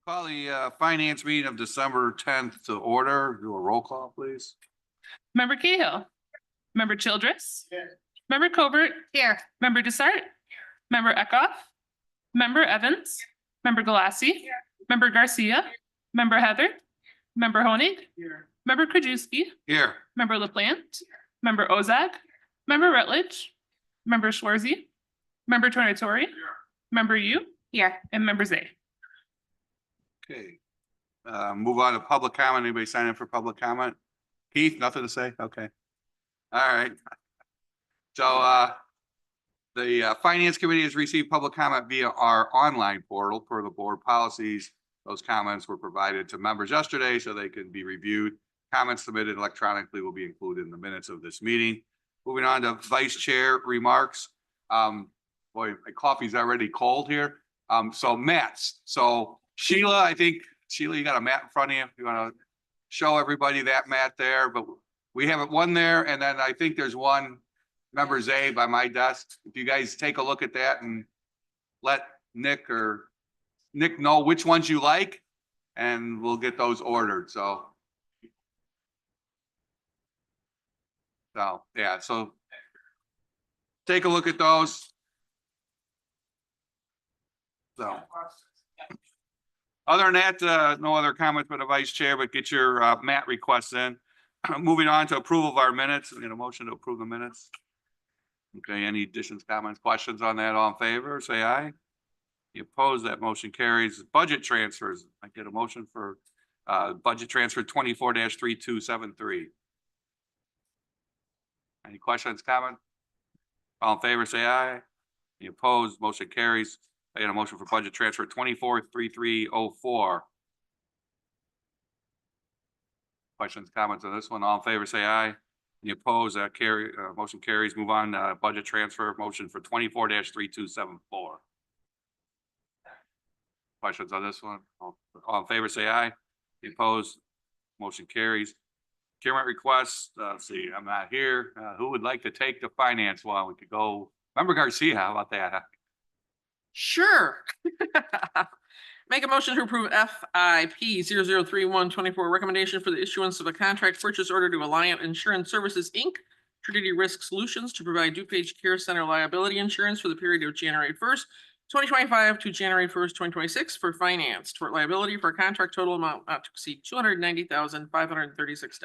Call the finance meeting of December 10th to order. Do a roll call, please. Member Cahill. Member Childress. Member Covert. Here. Member Desart. Member Eckhoff. Member Evans. Member Galassi. Member Garcia. Member Heather. Member Honig. Member Krajewski. Here. Member LaPlante. Member Ozak. Member Rutledge. Member Schwarzy. Member Tornatori. Member Yu. Here. And Member Zay. Okay. Move on to public comment. Anybody sign in for public comment? Keith, nothing to say? Okay. All right. So the Finance Committee has received public comment via our online portal per the board policies. Those comments were provided to members yesterday so they can be reviewed. Comments submitted electronically will be included in the minutes of this meeting. Moving on to Vice Chair remarks. Boy, my coffee's already cold here. So Matt's. So Sheila, I think, Sheila, you got a mat in front of you. You want to show everybody that mat there, but we have one there. And then I think there's one Member Zay by my desk. If you guys take a look at that and let Nick know which ones you like, and we'll get those ordered. So yeah, so take a look at those. So other than that, no other comments by the vice chair, but get your mat requests in. Moving on to approval of our minutes. We get a motion to approve the minutes. Okay, any additions, comments, questions on that? All in favor, say aye. You oppose, that motion carries. Budget transfers. I get a motion for budget transfer 24-3273. Any questions, comments? All in favor, say aye. You oppose, motion carries. I get a motion for budget transfer 24-3304. Questions, comments on this one? All in favor, say aye. Any opposed? That motion carries. Move on. Budget transfer motion for 24-3274. Questions on this one? All in favor, say aye. Any opposed? Motion carries. Procurement requests. Let's see, I'm not here. Who would like to take the finance one? We could go. Member Garcia, how about that? Sure. Make a motion to approve FIP 003124 recommendation for the issuance of a contract purchase order to Alliant Insurance Services, Inc., Trinity Risk Solutions to provide DuPage Care Center liability insurance for the period of January 1st, 2025 to January 1st, 2026 for finance tort liability for a contract total amount not to exceed $290,536.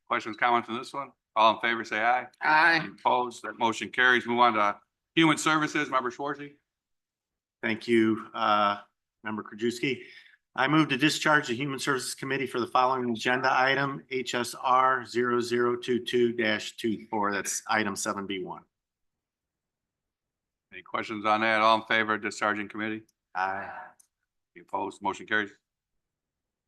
Questions, comments on this one? All in favor, say aye. Aye. Any opposed? That motion carries. Move on to Human Services. Member Schwarzy. Thank you, Member Krajewski. I move to discharge the Human Services Committee for the following agenda item, HSR 0022-24. That's item 7B1. Any questions on that? All in favor of discharging committee? Aye. Any opposed? Motion carries.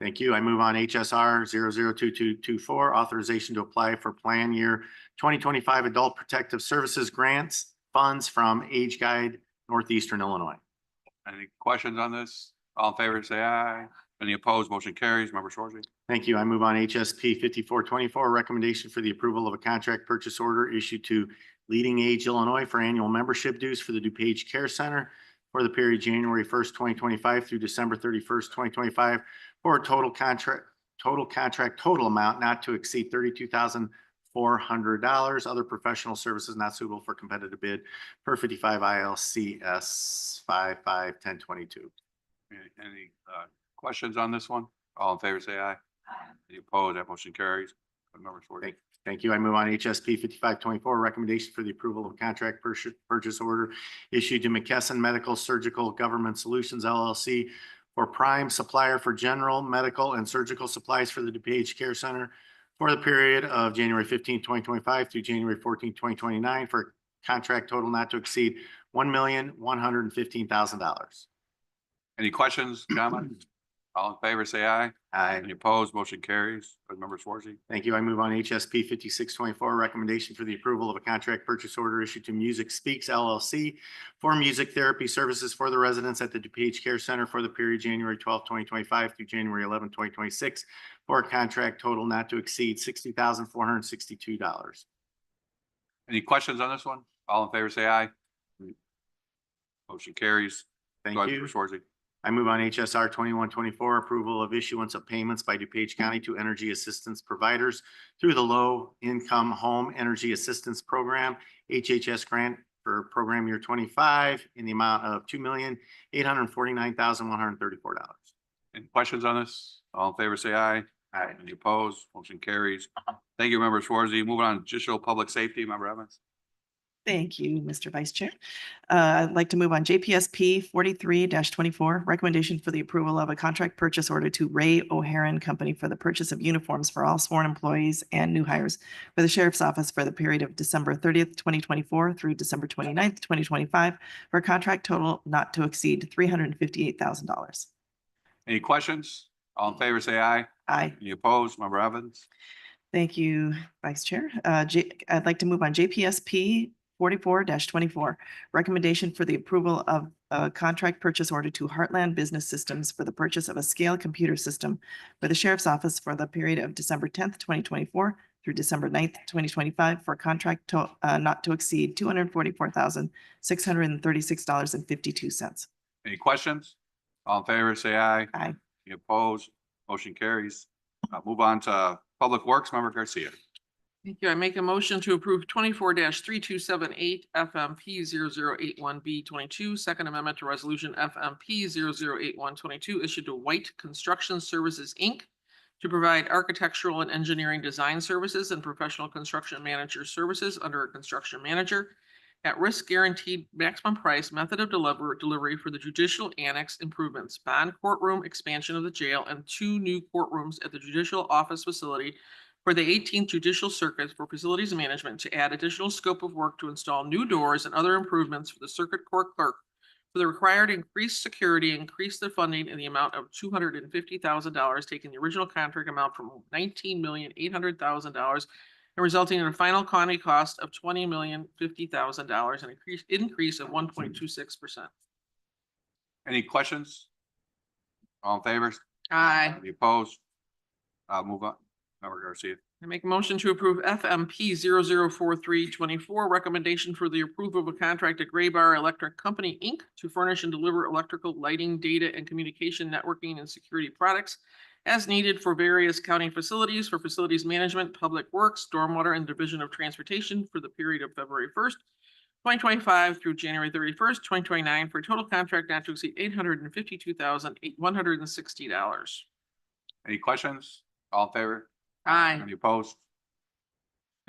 Thank you. I move on HSR 002224, authorization to apply for plan year 2025 Adult Protective Services grants funds from Age Guide Northeastern Illinois. Any questions on this? All in favor, say aye. Any opposed? Motion carries. Member Schwarzy. Thank you. I move on HSP 5424, recommendation for the approval of a contract purchase order issued to Leading Age Illinois for annual membership dues for the DuPage Care Center for the period January 1st, 2025 through December 31st, 2025 for a total contract total amount not to exceed $32,400. Other professional services not suitable for competitive bid per 55 ILCS 551022. Any questions on this one? All in favor, say aye. Any opposed? That motion carries. Member Schwarzy. Thank you. I move on HSP 5524, recommendation for the approval of a contract purchase order issued to McKesson Medical Surgical Government Solutions LLC for prime supplier for general medical and surgical supplies for the DuPage Care Center for the period of January 15, 2025 through January 14, 2029 for contract total not to exceed $1,115,000. Any questions, comments? All in favor, say aye. Aye. Any opposed? Motion carries. Member Schwarzy. Thank you. I move on HSP 5624, recommendation for the approval of a contract purchase order issued to Music Speaks LLC for music therapy services for the residents at the DuPage Care Center for the period January 12, 2025 through January 11, 2026 for a contract total not to exceed $60,462. Any questions on this one? All in favor, say aye. Motion carries. Thank Go ahead, you. Member Schwarzy. I move on HSR 2124, approval of issuance of payments by DuPage County to energy assistance providers through the Low Income Home Energy Assistance Program, HHS grant for program year 25 in the amount of $2,849,134. Any questions on this? All in favor, say aye. Aye. Any opposed? Motion carries. Thank you, Member Schwarzy. Moving on, judicial public safety, Member Evans. Thank you, Mr. Vice Chair. I'd like to move on JPSP 43-24, recommendation for the approval of a contract purchase order to Ray O'Haron Company for the purchase of uniforms for all sworn employees and new hires for the Sheriff's Office for the period of December 30th, 2024 through December 29th, 2025, for a contract total not to exceed $358,000. Any questions? All in favor, say aye. Aye. Any opposed? Member Evans. Thank you, Vice Chair. I'd like to move on JPSP 44-24, recommendation for the approval of a contract purchase order to Heartland Business Systems for the purchase of a scale computer system for the Sheriff's Office for the period of December 10th, 2024 through December 9th, 2025, for a contract not to exceed $244,636.52. Any questions? All in favor, say aye. Aye. Any opposed? Motion carries. Move on to Public Works, Member Garcia. Thank you. I make a motion to approve 24-3278 FMP 0081B22, Second Amendment to Resolution FMP 008122, issued to White Construction Services, Inc. to provide architectural and engineering design services and professional construction manager services under a construction manager at risk guaranteed maximum price method of delivery for the judicial annex improvements, bond courtroom expansion of the jail, and 2 new courtrooms at the judicial office facility for the 18th Judicial Circuit for Facilities Management to add additional scope of work to install new doors and other improvements for the circuit court clerk for the required increased security, increase the funding in the amount of $250,000, taking the original contract amount from $19,800,000 and resulting in a final county cost of $20,050,000, an increase of 1.26%. Any questions? All in favor? Aye. Any opposed? Move on. Member Garcia. I make a motion to approve FMP 004324, recommendation for the approval of a contract to Gray Bar Electric Company, Inc. to furnish and deliver electrical, lighting, data, and communication networking and security products as needed for various county facilities for facilities management, public works, stormwater, and Division of Transportation for the period of February 1st, 2025 through January 31st, 2029, for a total contract not to exceed $852,160. Any questions? All in favor? Aye. Any opposed?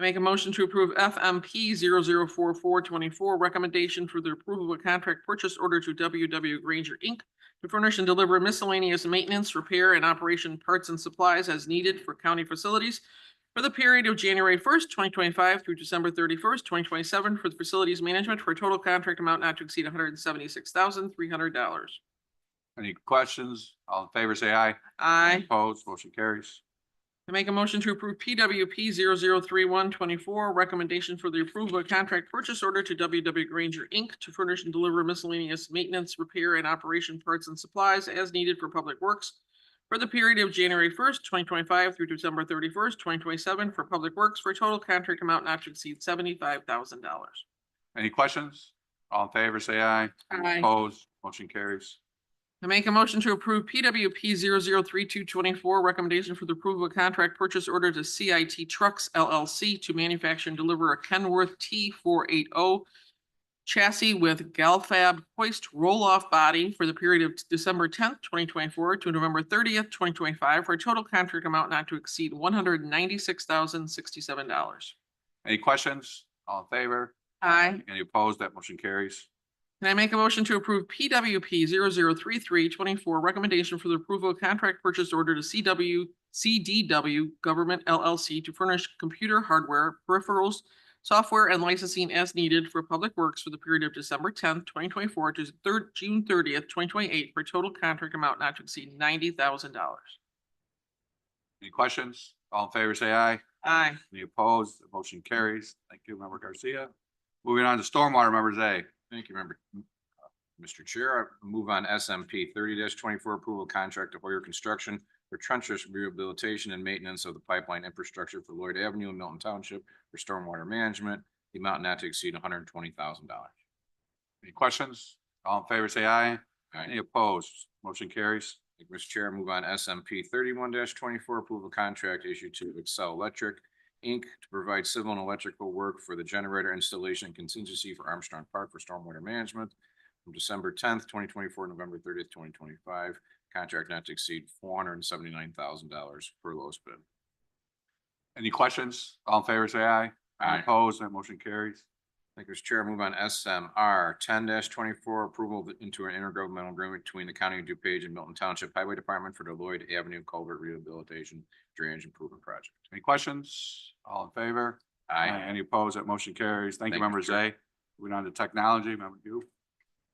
I make a motion to approve FMP 004424, recommendation for the approval of a contract purchase order to WW Granger, Inc. to furnish and deliver miscellaneous maintenance, repair, and operation parts and supplies as needed for county facilities for the period of January 1st, 2025 through December 31st, 2027 for the facilities management for a total contract amount not to exceed $176,300. Any questions? All in favor, say aye. Aye. Opposed? Motion carries. I make a motion to approve PWP 003124, recommendation for the approval of a contract purchase order to WW Granger, Inc. to furnish and deliver miscellaneous maintenance, repair, and operation parts and supplies as needed for public works for the period of January 1st, 2025 through December 31st, 2027 for public works for a total contract amount not to exceed $75,000. Any questions? All in favor, say aye. Aye. Opposed? Motion carries. I make a motion to approve PWP 003224, recommendation for the approval of a contract purchase order to CIT Trucks LLC to manufacture and deliver a Kenworth T480 chassis with Galfab hoist roll-off body for the period of December 10th, 2024 to November 30th, 2025 for a total contract amount not to exceed $196,067. Any questions? All in favor? Aye. Any opposed? That motion carries. Can I make a motion to approve PWP 003324, recommendation for the approval of contract purchase order to CDW Government LLC to furnish computer hardware, peripherals, software, and licensing as needed for public works for the period of December 10th, 2024 to June 30th, 2028 for a total contract amount not to exceed $90,000. Any questions? All in favor, say aye. Aye. Any opposed? The motion carries. Thank you, Member Garcia. Moving on to stormwater, Member Zay. Thank you, Mr. Chair. I move on SMP 30-24 approval contract to Hoyer Construction for trench rehabilitation and maintenance of the pipeline infrastructure for Lloyd Avenue in Milton Township for stormwater management. The amount not to exceed $120,000. Any questions? All in favor, say aye. Any opposed? Motion carries. Thank you, Mr. Chair. Move on SMP 31-24, approval of contract issued to Excel Electric, Inc. to provide civil and electrical work for the generator installation and contingency for Armstrong Park for stormwater management from December 10th, 2024, November 30th, 2025. Contract not to exceed $479,000 per lowest bid. Any questions? All in favor, say aye. Aye. Opposed, that motion carries. Thank you, Mr. Chair. Move on SMR 10-24, approval into an intergovernmental agreement between the County of DuPage and Milton Township Highway Department for the Lloyd Avenue Culvert Rehabilitation Drainage Improvement Project. Any questions? All in favor? Any opposed? That motion carries. Thank you, Thank you, member Mr. Chair. Zay. Moving on to technology, member you.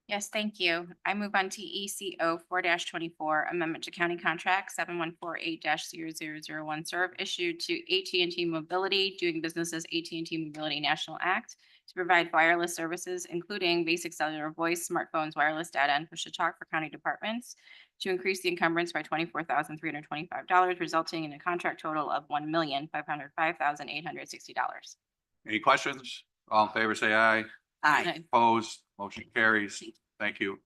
Yes, thank you. I move on to ECO 4-24, amendment to county contract 7148-0001 serve issued to AT&T Mobility, doing business as AT&T Mobility National Act to provide wireless services, including basic cellular voice, smartphones, wireless data, and push-to-talk for county departments to increase the encumbrance by $24,325, resulting in a contract total of $1,505,860. Any questions? All in favor, say aye. Aye. Opposed, motion carries. Thank you.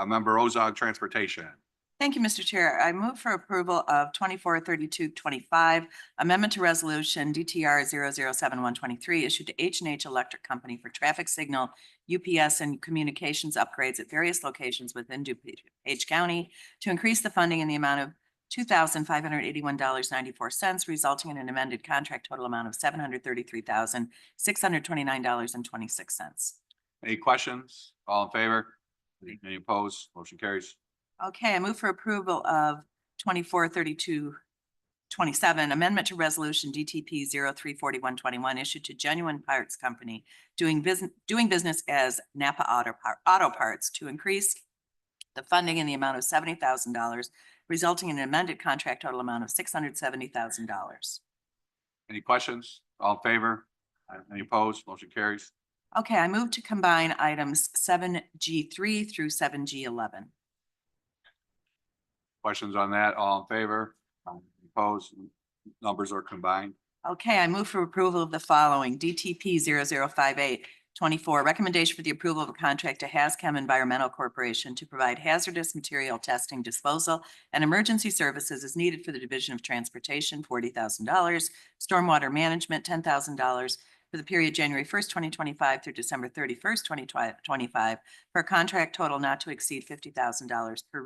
Member Ozog, Transportation. Thank you, Mr. Chair. I move for approval of 243225, amendment to resolution DTR 007123 issued to H&H Electric Company for traffic signal, UPS, and communications upgrades at various locations within DuPage County to increase the funding in the amount of $2,581.94, resulting in an amended contract total amount of $733,629.26. Any questions? All in favor? Any opposed? Motion carries. Okay, I move for approval of 243227, amendment to resolution DTP 034121 issued to Genuine Parts Company doing business as Napa Auto Parts to increase the funding in the amount of $70,000, resulting in an amended contract total amount of $670,000. Any questions? All in favor? Any opposed? Motion carries. Okay, I move to combine items 7G3 through 7G11. Questions on that? All in favor? Opposed? Numbers are combined. Okay, I move for approval of the following. DTP 005824, recommendation for the approval of a contract to Haschem Environmental Corporation to provide hazardous material testing, disposal, and emergency services as needed for the Division of Transportation, $40,000, stormwater management, $10,000, for the period January 1st, 2025 through December 31st, 2025, for a contract total not to exceed $50,000 per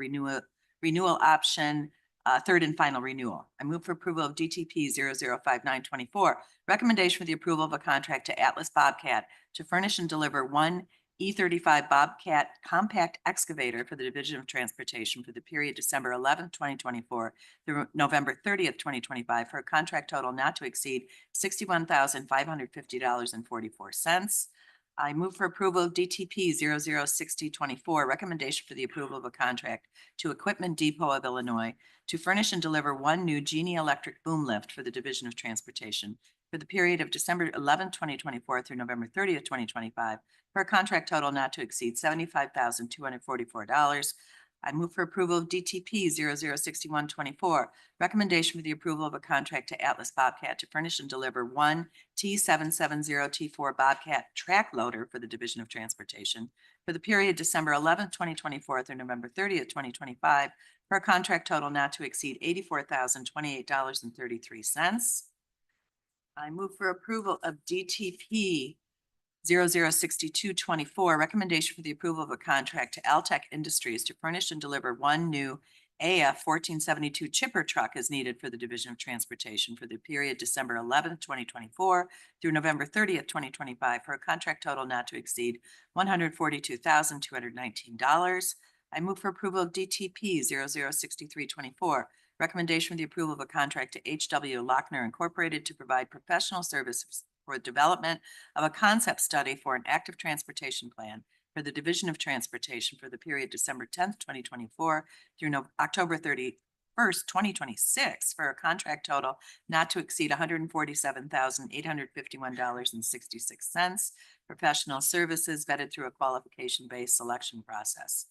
renewal option, third and final renewal. I move for approval of DTP 005924, recommendation for the approval of a contract to Atlas Bobcat to furnish and deliver one E35 Bobcat compact excavator for the Division of Transportation for the period December 11th, 2024 through November 30th, 2025, for a contract total not to exceed $61,550.44. I move for approval of DTP 006024, recommendation for the approval of a contract to Equipment Depot of Illinois to furnish and deliver one new Genie electric boom lift for the Division of Transportation for the period of December 11th, 2024 through November 30th, 2025, for a contract total not to exceed $75,244. I move for approval of DTP 006124, recommendation for the approval of a contract to Atlas Bobcat to furnish and deliver one T770T4 Bobcat track loader for the Division of Transportation for the period December 11th, 2024 through November 30th, 2025, for a contract total not to exceed $84,028.33. I move for approval of DTP 006224, recommendation for the approval of a contract to Altech Industries to furnish and deliver one new AF 1472 chipper truck as needed for the Division of Transportation for the period December 11th, 2024 through November 30th, 2025, for a contract total not to exceed $142,219. I move for approval of DTP 006324, recommendation for the approval of a contract to HW Lochner Incorporated to provide professional services for the development of a concept study for an active transportation plan for the Division of Transportation for the period December 10th, 2024 through October 31st, 2026, for a contract total not to exceed $147,851.66. Professional services vetted through a qualification-based selection process.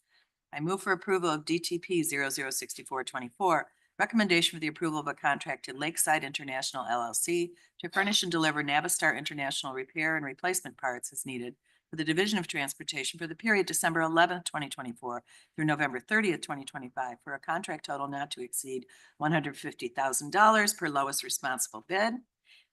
I move for approval of DTP 006424, recommendation for the approval of a contract to Lakeside International LLC to furnish and deliver Navistar International repair and replacement parts as needed for the Division of Transportation for the period December 11th, 2024 through November 30th, 2025, for a contract total not to exceed $150,000 per lowest responsible bid.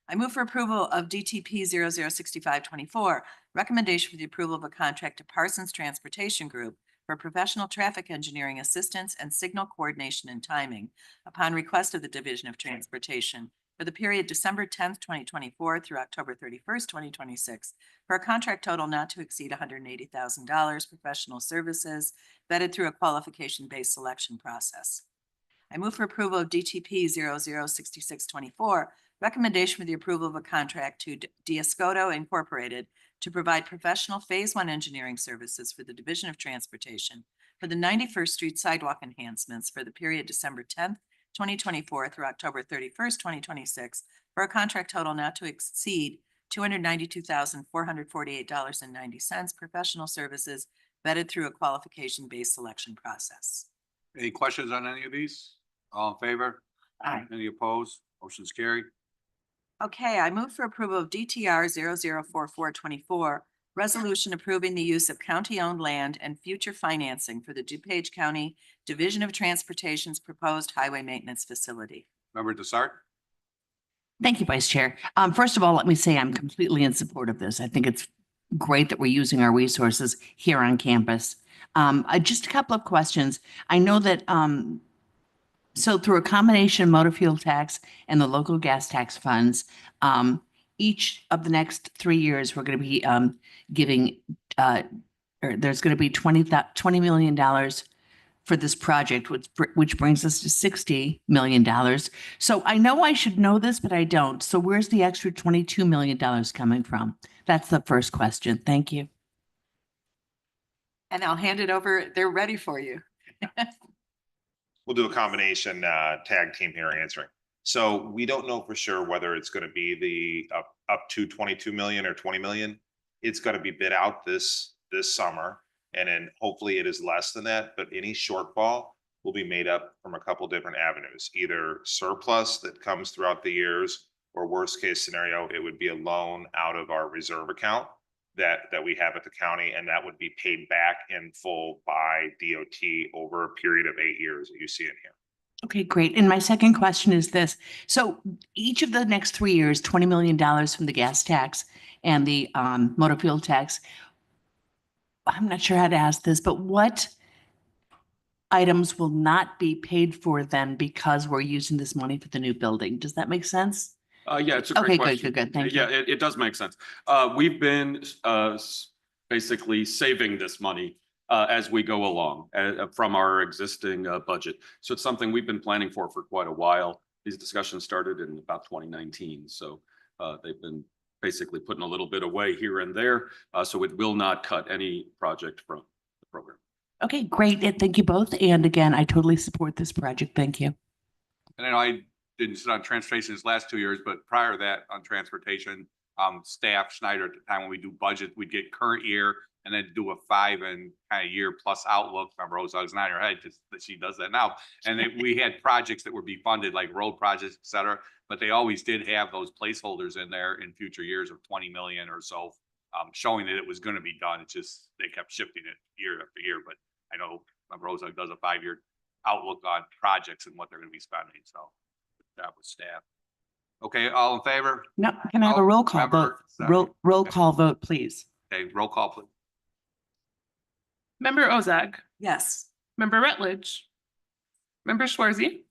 I move for approval of DTP 006524, recommendation for the approval of a contract to Parsons Transportation Group for professional traffic engineering assistance and signal coordination and timing upon request of the Division of Transportation for the period December 10th, 2024 through October 31st, 2026, for a contract total not to exceed $180,000 professional services vetted through a qualification-based selection process. I move for approval of DTP 006624, recommendation for the approval of a contract to Diascoto Incorporated to provide professional Phase 1 engineering services for the Division of Transportation for the 91st Street sidewalk enhancements for the period December 10th, 2024 through October 31st, 2026, for a contract total not to exceed $292,448.90 professional services vetted through a qualification-based selection process. Any questions on any of these? All in favor? Aye. Any opposed? Motion's carried. Okay, I move for approval of DTR 004424, resolution approving the use of county-owned land and future financing for the DuPage County Division of Transportation's proposed highway maintenance facility. Member Desart? Thank you, Vice Chair. First of all, let me say I'm completely in support of this. I think it's great that we're using our resources here on campus. Just a couple of questions. I know that so through a combination of motor fuel tax and the local gas tax funds, each of the next 3 years, we're going to be giving, or there's going to be $20 million for this project, which brings us to $60 million. So I know I should know this, but I don't. So where's the extra $22 million coming from? That's the first question. Thank you. And I'll hand it over. They're ready for you. We'll do a combination tag team here answering. So we don't know for sure whether it's going to be the up to 22 million or 20 million. It's going to be bid out this summer, and then hopefully it is less than that. But any shortfall will be made up from a couple different avenues, either surplus that comes throughout the years, or worst case scenario, it would be a loan out of our reserve account that we have at the county, and that would be paid back in full by DOT over a period of 8 years that you see in here. Okay, great. And my second question is this. So each of the next 3 years, $20 million from the gas tax and the motor fuel tax. I'm not sure how to ask this, but what items will not be paid for then because we're using this money for the new building? Does that make sense? Yeah, it's a Okay, great good, question. good. Thank you. Yeah, it does make sense. We've been basically saving this money as we go along from our existing budget. So it's something we've been planning for quite a while. These discussions started in about 2019. So they've been basically putting a little bit away here and there. So it will not cut any project from the program. Okay, great. And thank you both. And again, I totally support this project. Thank you. And I know I didn't sit on transportation these last 2 years, but prior to that on transportation, staff Schneider at the time when we do budget, we'd get current year and then do a 5 and kind of year plus outlook. Remember, Ozog's not in her head because she does that now. And we had projects that would be funded like road projects, et cetera, but they always did have those placeholders in there in future years of 20 million or so, showing that it was going to be done. It's just, they kept shifting it year after year. But I know remember Ozog does a 5-year outlook on projects and what they're going to be spending. So that was staff. Okay, all in favor? No, can I have a roll call vote? Roll call vote, please. Okay, roll call, please. Member Ozog, Yes. Member Rutledge, Member Schwarzy,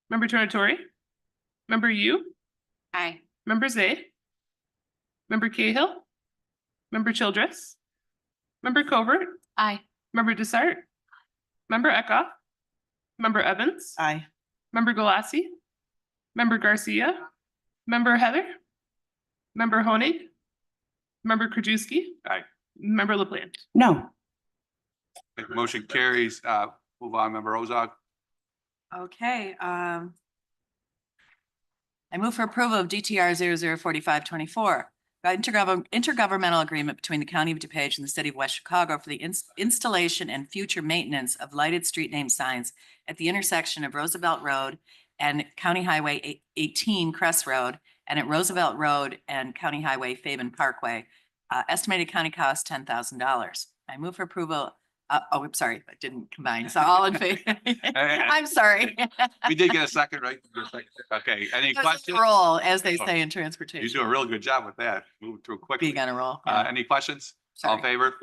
Member Tornatori, Member Yu, Aye. Member Zay, Member Cahill, Member Childress, Member Covert, Aye. Member Desart, Member Eckhoff, Member Evans, Aye. Member Galassi, Member Garcia, Member Heather, Member Honig, Member Krajewski. Aye. Member LaPlante. No. Motion carries. Move on, member Ozog. Okay, I move for approval of DTR 004524, intergovernmental agreement between the County of DuPage and the City of West Chicago for the installation and future maintenance of lighted street name signs at the intersection of Roosevelt Road and County Highway 18 Crest Road, and at Roosevelt Road and County Highway Faven Parkway Estimated county cost, $10,000. I move for approval. I'm sorry, I didn't combine. So all in favor? I'm sorry. We did get a second, right? Okay, any It was questions? a roll, as they say in transportation. You do a real good job with that, moving through quickly. Being on a roll. yeah. Any questions? All in Sorry. favor?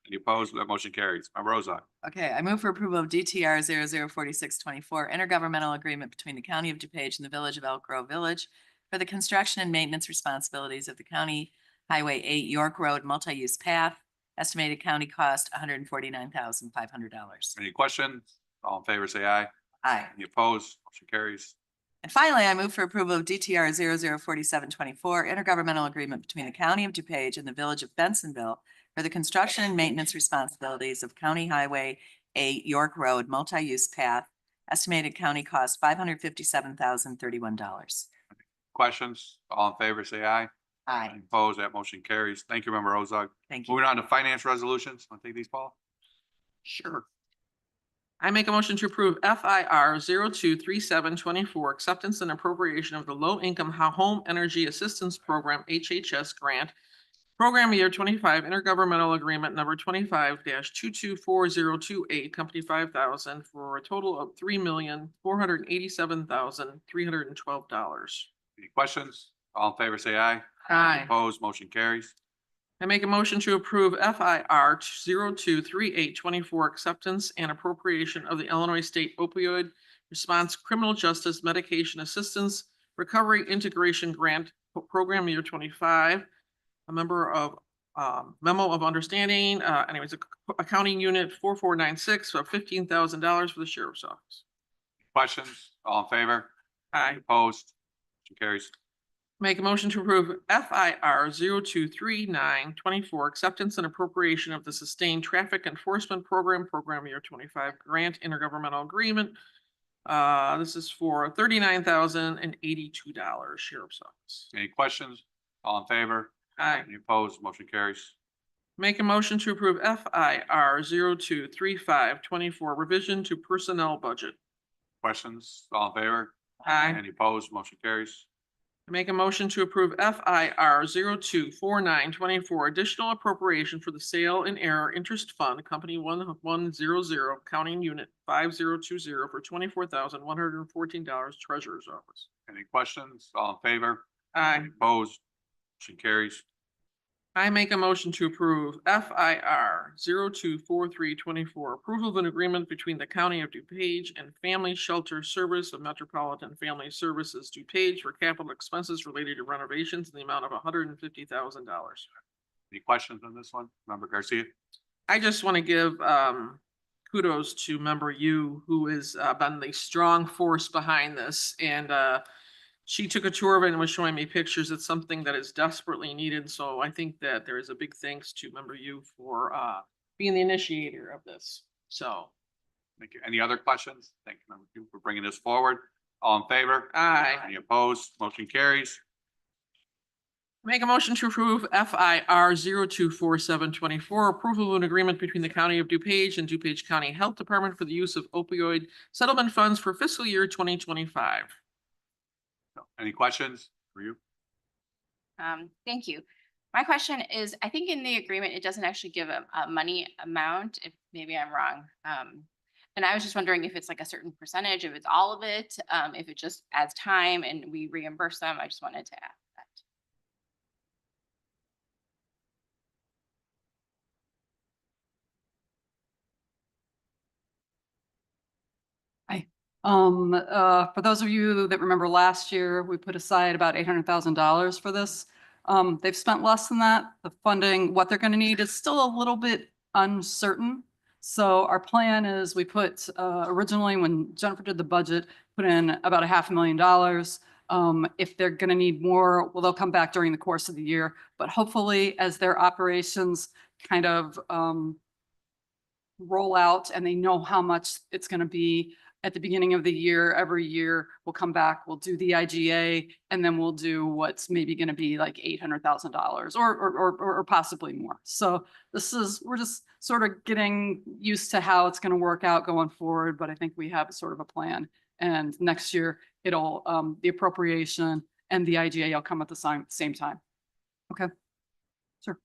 Any opposed? That motion carries. Member Ozark. Okay, I move for approval of DTR 004624 intergovernmental agreement between the County of DuPage and the Village of Elk Grove Village for the construction and maintenance responsibilities of the County Highway 8 York Road multi-use path. Estimated county cost, $149,500. Any questions? All in favor, say aye. Aye. Any opposed? Motion carries. And finally, I move for approval of DTR 004724 intergovernmental agreement between the County of DuPage and the Village of Bensonville for the construction and maintenance responsibilities of County Highway 8 York Road multi-use path. Estimated county cost, $557,031. Questions? All in favor, say aye. Aye. Any opposed? That motion carries. Thank you, Member Ozark. Thank you. Moving on to finance resolutions. Want to take these, Paul? Sure. I make a motion to approve FIR 023724 acceptance and appropriation of the Low Income Home Energy Assistance Program, HHS grant. Program year 25 intergovernmental agreement number 25-224028, company 5,000 for a total of $3,487,312. Any questions? All in favor, say aye. Aye. Opposed? Motion carries. I make a motion to approve FIR 023824 acceptance and appropriation of the Illinois State Opioid Response Criminal Justice Medication Assistance Recovery Integration Grant Program year 25. A member of memo of understanding, accounting unit 4496 of $15,000 for the sheriff's office. Questions? All in favor? Aye. Opposed? Motion carries. Make a motion to approve FIR 023924 acceptance and appropriation of the Sustained Traffic Enforcement Program, Program year 25 grant intergovernmental agreement. This is for $39,082, sheriff's office. Any questions? All in favor? Aye. Any opposed? Motion carries. Make a motion to approve FIR 023524 revision to personnel budget. Questions? All in favor? Aye. Any opposed? Motion carries. Make a motion to approve FIR 024924 additional appropriation for the sale in error interest fund, company 1100, accounting unit 5020 for $24,114, treasurer's office. Any questions? All in favor? Aye. Any opposed? Motion carries. I make a motion to approve FIR 024324 approval of an agreement between the County of DuPage and Family Shelter Service of Metropolitan Family Services DuPage for capital expenses related to renovations in the amount of $150,000. Any questions on this one? Member Garcia? I just want to give kudos to Member Yu, who has been the strong force behind this. And she took a tour of it and was showing me pictures. It's something that is desperately needed. So I think that there is a big thanks to Member Yu for being the initiator of this. So. Thank you. Any other questions? Thank you, Member Yu, for bringing this forward. All in favor? Aye. Any opposed? Motion carries. Make a motion to approve FIR 024724 approval of an agreement between the County of DuPage and DuPage County Health Department for the use of opioid settlement funds for fiscal year 2025. Any questions for you? Thank you. My question is, I think in the agreement, it doesn't actually give a money amount, if maybe I'm wrong. And I was just wondering if it's like a certain percentage, if it's all of it, if it just adds time and we reimburse them. I just wanted to ask that. For those of you that remember last year, we put aside about $800,000 for this. They've spent less than that. The funding, what they're going to need is still a little bit uncertain. So our plan is we put, originally when Jennifer did the budget, put in about $500,000. If they're going to need more, well, they'll come back during the course of the year. But hopefully as their operations kind of roll out and they know how much it's going to be, at the beginning of the year, every year, we'll come back, we'll do the IGA, and then we'll do what's maybe going to be like $800,000 or possibly more. So we're just sort of getting used to how it's going to work out going forward, but I think we have sort of a plan. And next year, it'll, the appropriation and the IGA will come at the same time. Okay. Sure.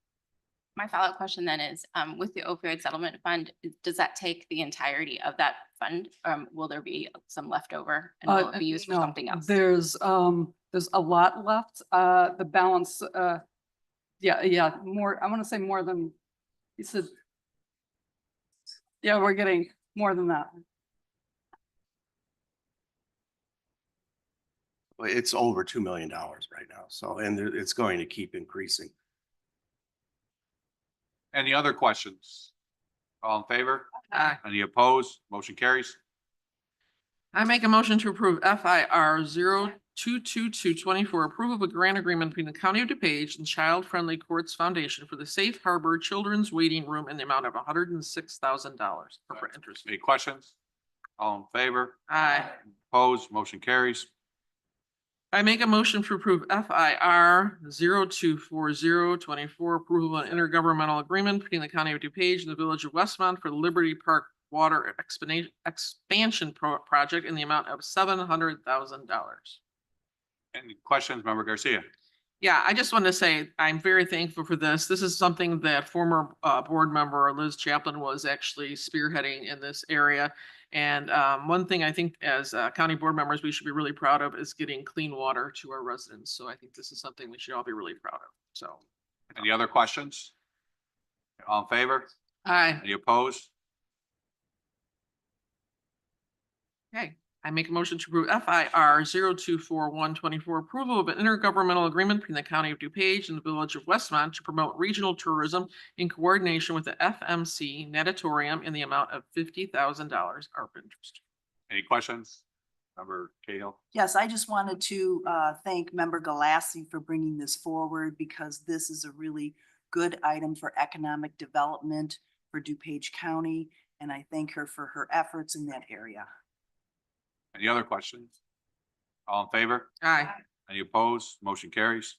My follow-up question then is, with the opioid settlement fund, does that take the entirety of that fund? Will there be some leftover and will it be used for No, something else? There's a lot left. The balance, yeah, more, I want to say more than, he said. Yeah, we're getting more than that. It's over $2 million right now. So, and it's going to keep increasing. Any other questions? All in favor? Aye. Any opposed? Motion carries. I make a motion to approve FIR 22224, approval of a grant agreement between the County of DuPage and Child Friendly Courts Foundation for the Safe Harbor Children's Waiting Room in the amount of $106,000 corporate interest. Any questions? All in favor? Aye. Opposed? Motion carries. I make a motion to approve FIR 24024, approval of an intergovernmental agreement between the County of DuPage and the Village of Westmont for the Liberty Park Water Expansion Project in the amount of $700,000. Any questions, Member Garcia? Yeah, I just wanted to say I'm very thankful for this. This is something that former board member Liz Chaplin was actually spearheading in this area. And one thing I think as county board members, we should be really proud of is getting clean water to our residents. So I think this is something we should all be really proud of. So. Any other questions? All in favor? Aye. Any opposed? Okay, I make a motion to approve FIR 24124, approval of an intergovernmental agreement between the County of DuPage and the Village of Westmont to promote regional tourism in coordination with the FMC natatorium in the amount of $50,000 ARPA interest. Any questions? Member Cahill? Yes, I just wanted to thank Member Galassi for bringing this forward because this is a really good item for economic development for DuPage County. And I thank her for her efforts in that area. Any other questions? All in favor? Aye. Any opposed? Motion carries.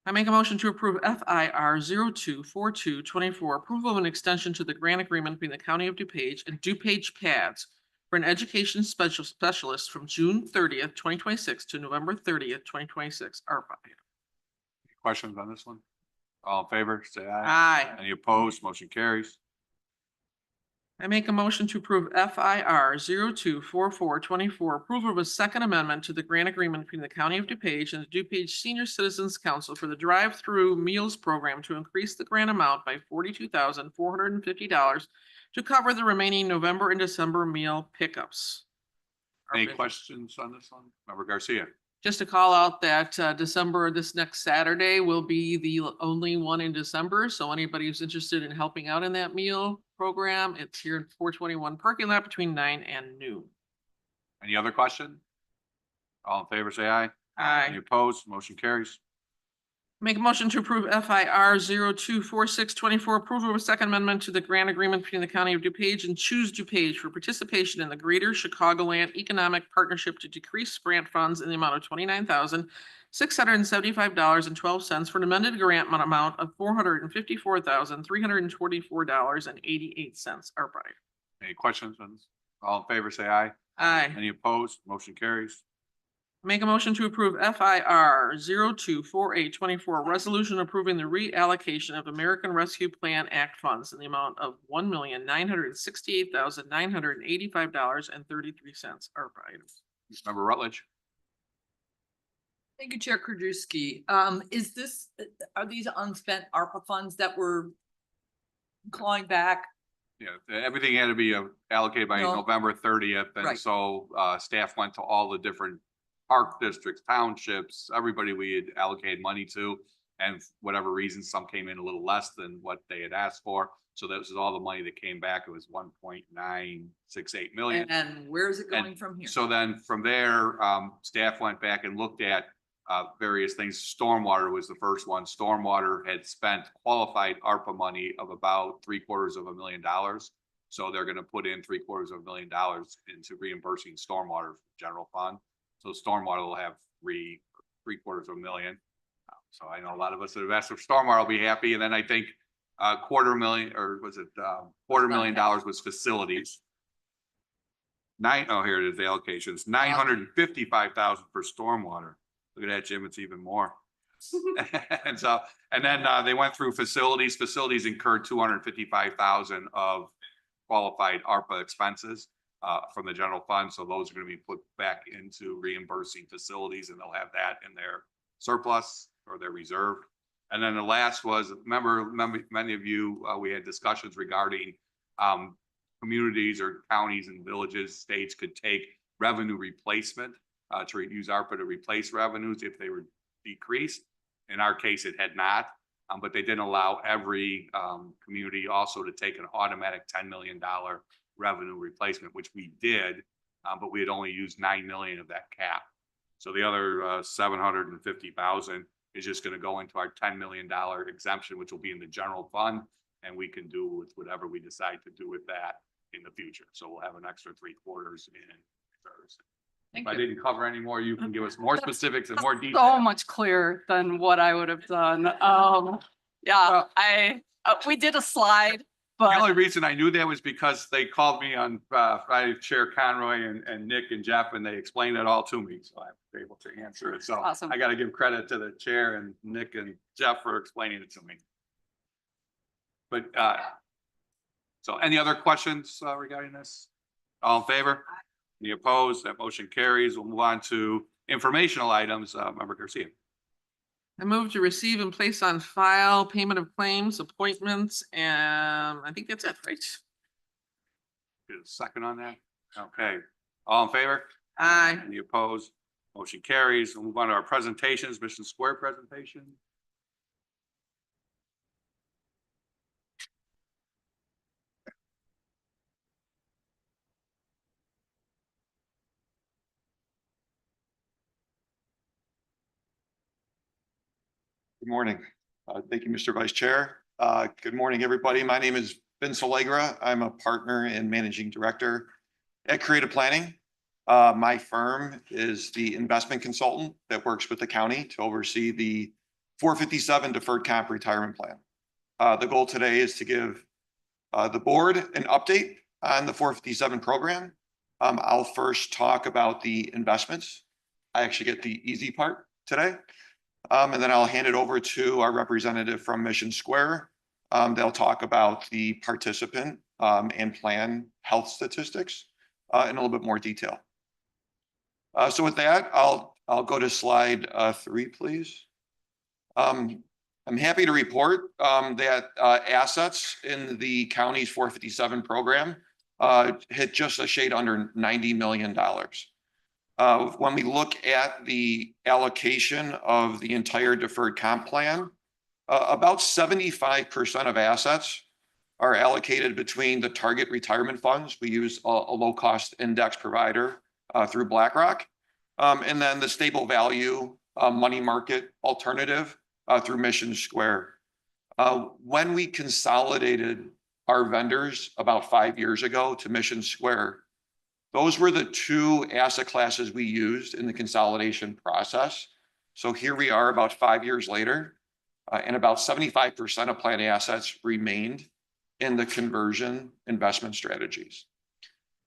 I make a motion to approve FIR 24224, approval of an extension to the grant agreement between the County of DuPage and DuPage PADS for an education specialist from June 30th, 2026 to November 30th, 2026. ARPA. Any questions on this one? All in favor, say aye. Aye. Any opposed? Motion carries. I make a motion to approve FIR 24424, approval of a second amendment to the grant agreement between the County of DuPage and the DuPage Senior Citizens Council for the drive-through meals program to increase the grant amount by $42,450 to cover the remaining November and December meal pickups. Any questions on this one? Member Garcia? Just to call out that December, this next Saturday will be the only one in December. So anybody who's interested in helping out in that meal program, it's here at 421 parking lot between 9 and noon. Any other question? All in favor, say aye. Aye. Any opposed? Motion carries. Make a motion to approve FIR 24624, approval of a second amendment to the grant agreement between the County of DuPage and Choose DuPage for participation in the Greater Chicagoland Economic Partnership to decrease grant funds in the amount of $29,675.12 for an amended grant amount of $454,324.88. ARPA. Any questions on this? All in favor, say aye. Aye. Any opposed? Motion carries. Make a motion to approve FIR 24824, resolution approving the reallocation of American Rescue Plan Act funds in the amount of $1,968,985.33. ARPA items. Member Rutledge? Thank you, Chair Krajewski. Are these unspent ARPA funds that we're clawing back? Yeah, everything had to be allocated by No. November 30th. And Right. so staff went to all the different park districts, townships, everybody we had allocated money to. And for whatever reason, some came in a little less than what they had asked for. So this is all the money that came back. It was 1.968 million. And where is it going And from here? So then from there, staff went back and looked at various things. Stormwater was the first one. Stormwater had spent qualified ARPA money of about $750,000. So they're going to put in $750,000 into reimbursing stormwater general fund. So stormwater will have $750,000. So I know a lot of us that have asked if stormwater will be happy. And then I think $250,000, or was it $250,000 was facilities. Here it is, the allocations, $955,000 for stormwater. Look at that, Jim, it's even more. And so, and then they went through facilities. Facilities incurred 255,000 of qualified ARPA expenses from the general fund. So those are going to be put back into reimbursing facilities, and they'll have that in their surplus or their reserve. And then the last was, remember many of you, we had discussions regarding communities or counties and villages, states could take revenue replacement to use ARPA to replace revenues if they were decreased. In our case, it had not, but they didn't allow every community also to take an automatic $10 million revenue replacement, which we did, but we had only used 9 million of that cap. So the other 750,000 is just going to go into our $10 million exemption, which will be in the general fund, and we can do with whatever we decide to do with that in the future. So we'll have an extra 3/4 in reserves. If I didn't cover any more, you can give us more specifics and more detail. So much clearer than what I would have done. Yeah, we did a slide, The but only reason I knew that was because they called me on Friday, Chair Conroy and Nick and Jeff, and they explained it all to me. So I was able to answer it. So Awesome. I got to give credit to the chair and Nick and Jeff for explaining it to me. But so any other questions regarding this? All in favor? Any opposed? That motion carries. We'll move on to informational items. Member Garcia. I move to receive and place on file payment of claims, appointments, and I think that's it, right? Get a second on that? Okay. All in favor? Aye. Any opposed? Motion carries. We'll move on to our presentations, Mission Square presentation. Good morning. Thank you, Mr. Vice Chair. Good morning, everybody. My name is Vince Allegra. I'm a partner and managing director at Creative Planning. My firm is the investment consultant that works with the county to oversee the 457 Deferred Comp Retirement Plan. The goal today is to give the board an update on the 457 program. I'll first talk about the investments. I actually get the easy part today. And then I'll hand it over to our representative from Mission Square. They'll talk about the participant and plan health statistics in a little bit more detail. So with that, I'll go to slide 3, please. I'm happy to report that assets in the county's 457 program hit just a shade under $90 million. When we look at the allocation of the entire deferred comp plan, about 75% of assets are allocated between the target retirement funds. We use a low-cost index provider through BlackRock, and then the stable value money market alternative through Mission Square. When we consolidated our vendors about 5 years ago to Mission Square, those were the 2 asset classes we used in the consolidation process. So here we are about 5 years later, and about 75% of plan assets remained in the conversion investment strategies.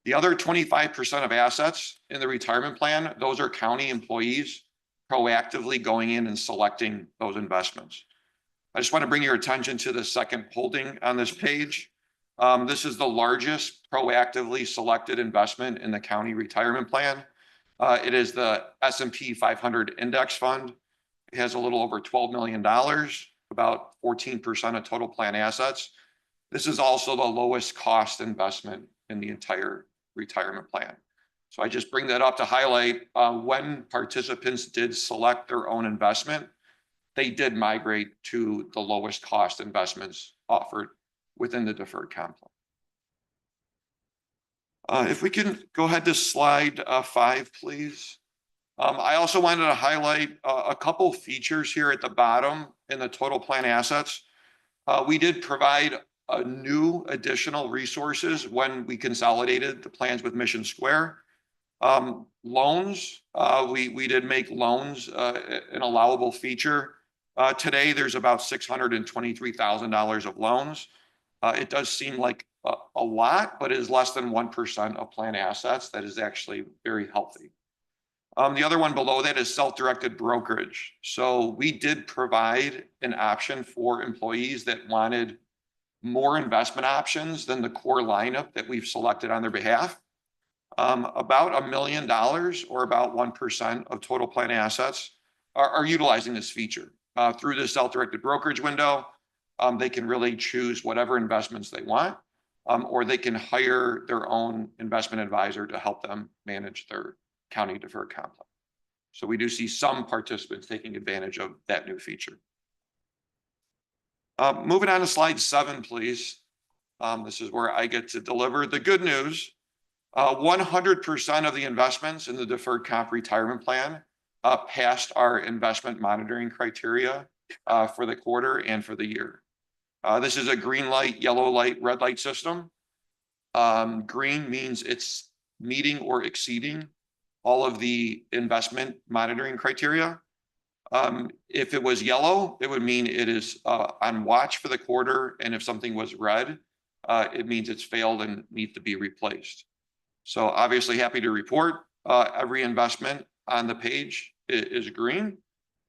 The other 25% of assets in the retirement plan, those are county employees proactively going in and selecting those investments. I just want to bring your attention to the second holding on this page. This is the largest proactively selected investment in the county retirement plan. It is the S&P 500 index fund. It has a little over $12 million, about 14% of total plan assets. This is also the lowest cost investment in the entire retirement plan. So I just bring that up to highlight when participants did select their own investment, they did migrate to the lowest cost investments offered within the deferred comp plan. If we can go ahead to slide 5, please. I also wanted to highlight a couple features here at the bottom in the total plan assets. We did provide new additional resources when we consolidated the plans with Mission Square. Loans, we did make loans an allowable feature. Today, there's about $623,000 of loans. It does seem like a lot, but it is less than 1% of plan assets. That is actually very healthy. The other one below that is self-directed brokerage. So we did provide an option for employees that wanted more investment options than the core lineup that we've selected on their behalf. About $1 million or about 1% of total plan assets are utilizing this feature. Through the self-directed brokerage window, they can really choose whatever investments they want, or they can hire their own investment advisor to help them manage their county deferred comp plan. So we do see some participants taking advantage of that new feature. Moving on to slide 7, please. This is where I get to deliver the good news. 100% of the investments in the deferred comp retirement plan passed our investment monitoring criteria for the quarter and for the year. This is a green light, yellow light, red light system. Green means it's meeting or exceeding all of the investment monitoring criteria. If it was yellow, it would mean it is on watch for the quarter. And if something was red, it means it's failed and needs to be replaced. So obviously happy to report every investment on the page is green.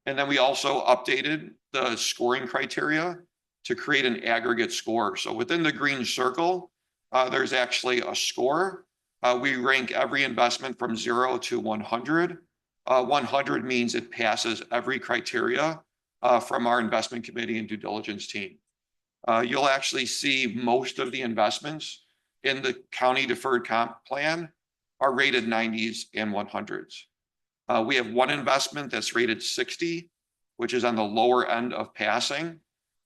And then we also updated the scoring criteria to create an aggregate score. So within the green circle, there's actually a score. We rank every investment from 0 to 100. 100 means it passes every criteria from our investment committee and due diligence team. You'll actually see most of the investments in the county deferred comp plan are rated 90s and 100s. We have one investment that's rated 60, which is on the lower end of passing,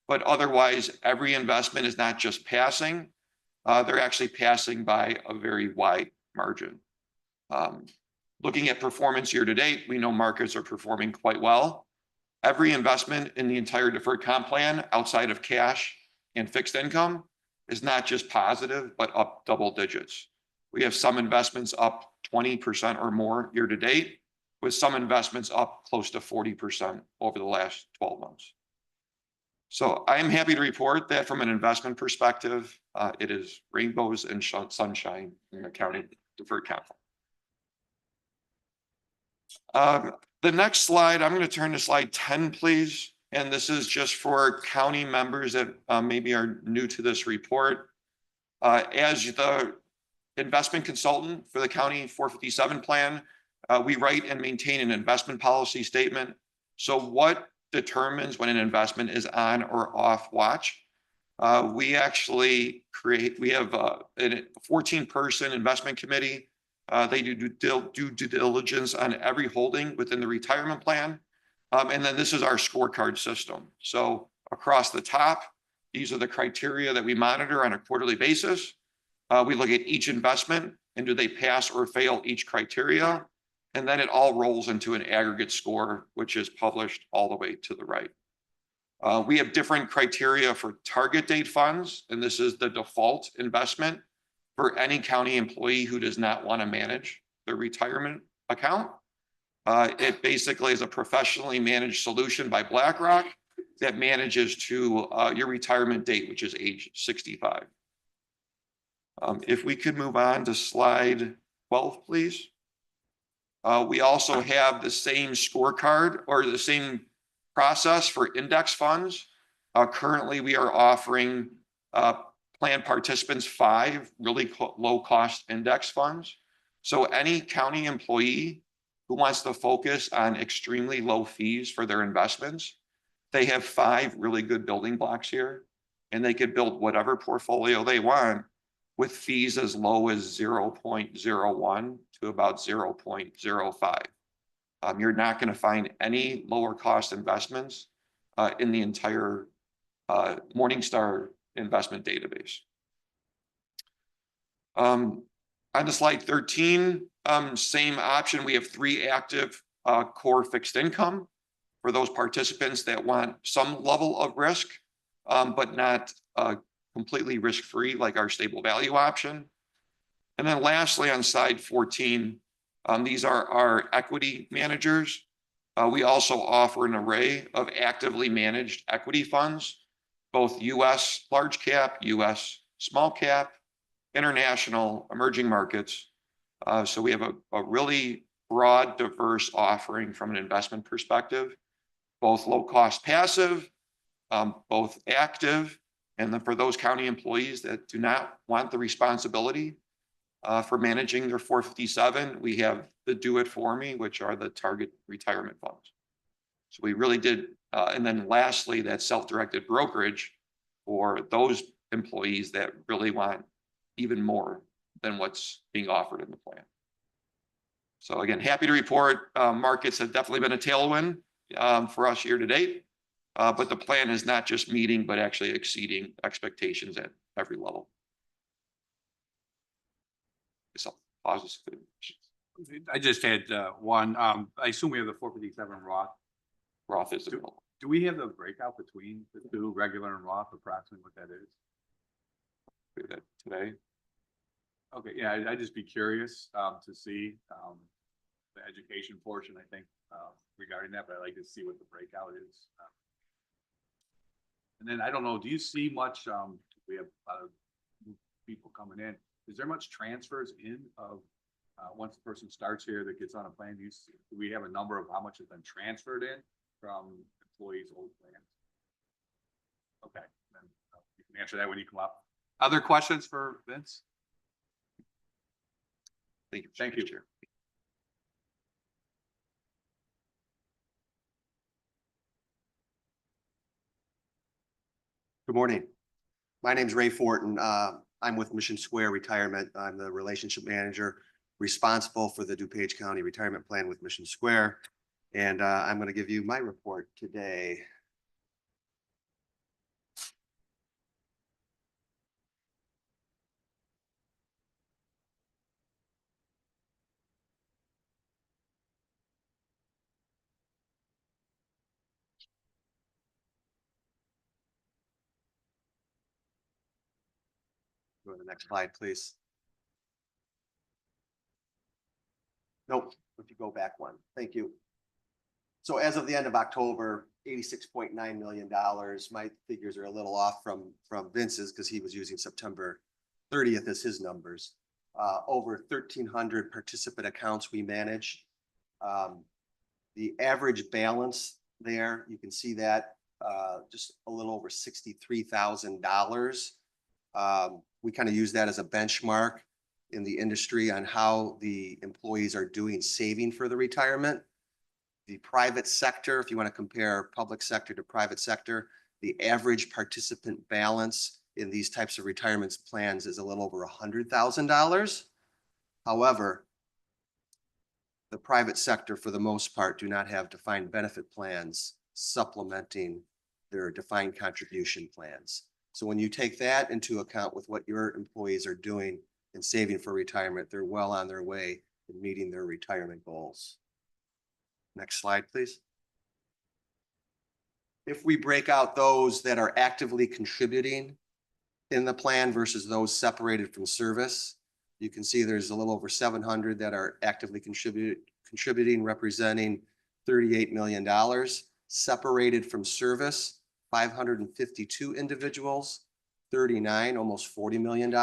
but otherwise every investment is not just passing, they're actually passing by a very wide margin. Looking at performance year to date, we know markets are performing quite well. Every investment in the entire deferred comp plan outside of cash and fixed income is not just positive, but up double digits. We have some investments up 20% or more year to date, with some investments up close to 40% over the last 12 months. So I am happy to report that from an investment perspective, it is rainbows and sunshine in the county deferred comp. The next slide, I'm going to turn to slide 10, please. And this is just for county members that maybe are new to this report. As the investment consultant for the county 457 plan, we write and maintain an investment policy statement. So what determines when an investment is on or off watch? We actually we have a 14-person investment committee. They do due diligence on every holding within the retirement plan. And then this is our scorecard system. So across the top, these are the criteria that we monitor on a quarterly basis. We look at each investment and do they pass or fail each criteria. And then it all rolls into an aggregate score, which is published all the way to the right. We have different criteria for target date funds, and this is the default investment for any county employee who does not want to manage their retirement account. It basically is a professionally managed solution by BlackRock that manages to your retirement date, which is age 65. If we could move on to slide 12, please. We also have the same scorecard or the same process for index funds. Currently, we are offering plan participants 5 really low cost index funds. So any county employee who wants to focus on extremely low fees for their investments, they have 5 really good building blocks here, and they could build whatever portfolio they want with fees as low as 0.01 to about 0.05. You're not going to find any lower cost investments in the entire Morningstar investment database. On to slide 13, same option. We have 3 active core fixed income for those participants that want some level of risk, but not completely risk-free like our stable value option. And then lastly, on slide 14, these are our equity managers. We also offer an array of actively managed equity funds, both US large cap, US small cap, international, emerging markets. So we have a really broad, diverse offering from an investment perspective, both low-cost passive, both active, and then for those county employees that do not want the responsibility for managing their 457, we have the Do It For Me, which are the target retirement funds. So we really did, and then lastly, that self-directed brokerage for those employees that really want even more than what's being offered in the plan. So again, happy to report, markets have definitely been a tailwind for us year to date. But the plan is not just meeting, but actually exceeding expectations at every level. So, pauses. I just had one, I assume we have the 457 Roth. Roth is available. Do we have the breakout between the two, regular and Roth, approximately what that is? Do that today. Okay, yeah, I'd just be curious to see the education portion, I think, regarding that, but I'd like to see what the breakout is. And then I don't know, do you see much, we have a lot of people coming in, is there much transfers in of, once the person starts here that gets on a plan, do we have a number of how much has been transferred in from employees' old plans? Okay, then you can answer that when you come up. Other questions for Vince? Thank you. Thank you. Chair. Good morning. My name's Ray Fortin. I'm with Mission Square Retirement. I'm the relationship manager responsible for the DuPage County Retirement Plan with Mission Square. And I'm going to give you my report today. Go to the next slide, please. Nope, if you go back one, thank you. So as of the end of October, $86.9 million. My figures are a little off from Vince's because he was using September 30th as his numbers. Over 1,300 participant accounts we manage. The average balance there, you can see that just a little over $63,000. We kind of use that as a benchmark in the industry on how the employees are doing saving for the retirement. The private sector, if you want to compare public sector to private sector, the average participant balance in these types of retirement plans is a little over $100,000. However, the private sector, for the most part, do not have defined benefit plans supplementing their defined contribution plans. So when you take that into account with what your employees are doing in saving for retirement, they're well on their way in meeting their retirement goals. Next slide, please. If we break out those that are actively contributing in the plan versus those separated from service, you can see there's a little over 700 that are actively contributing, representing $38 million. Separated from service, 552 individuals, 39, almost $40 million.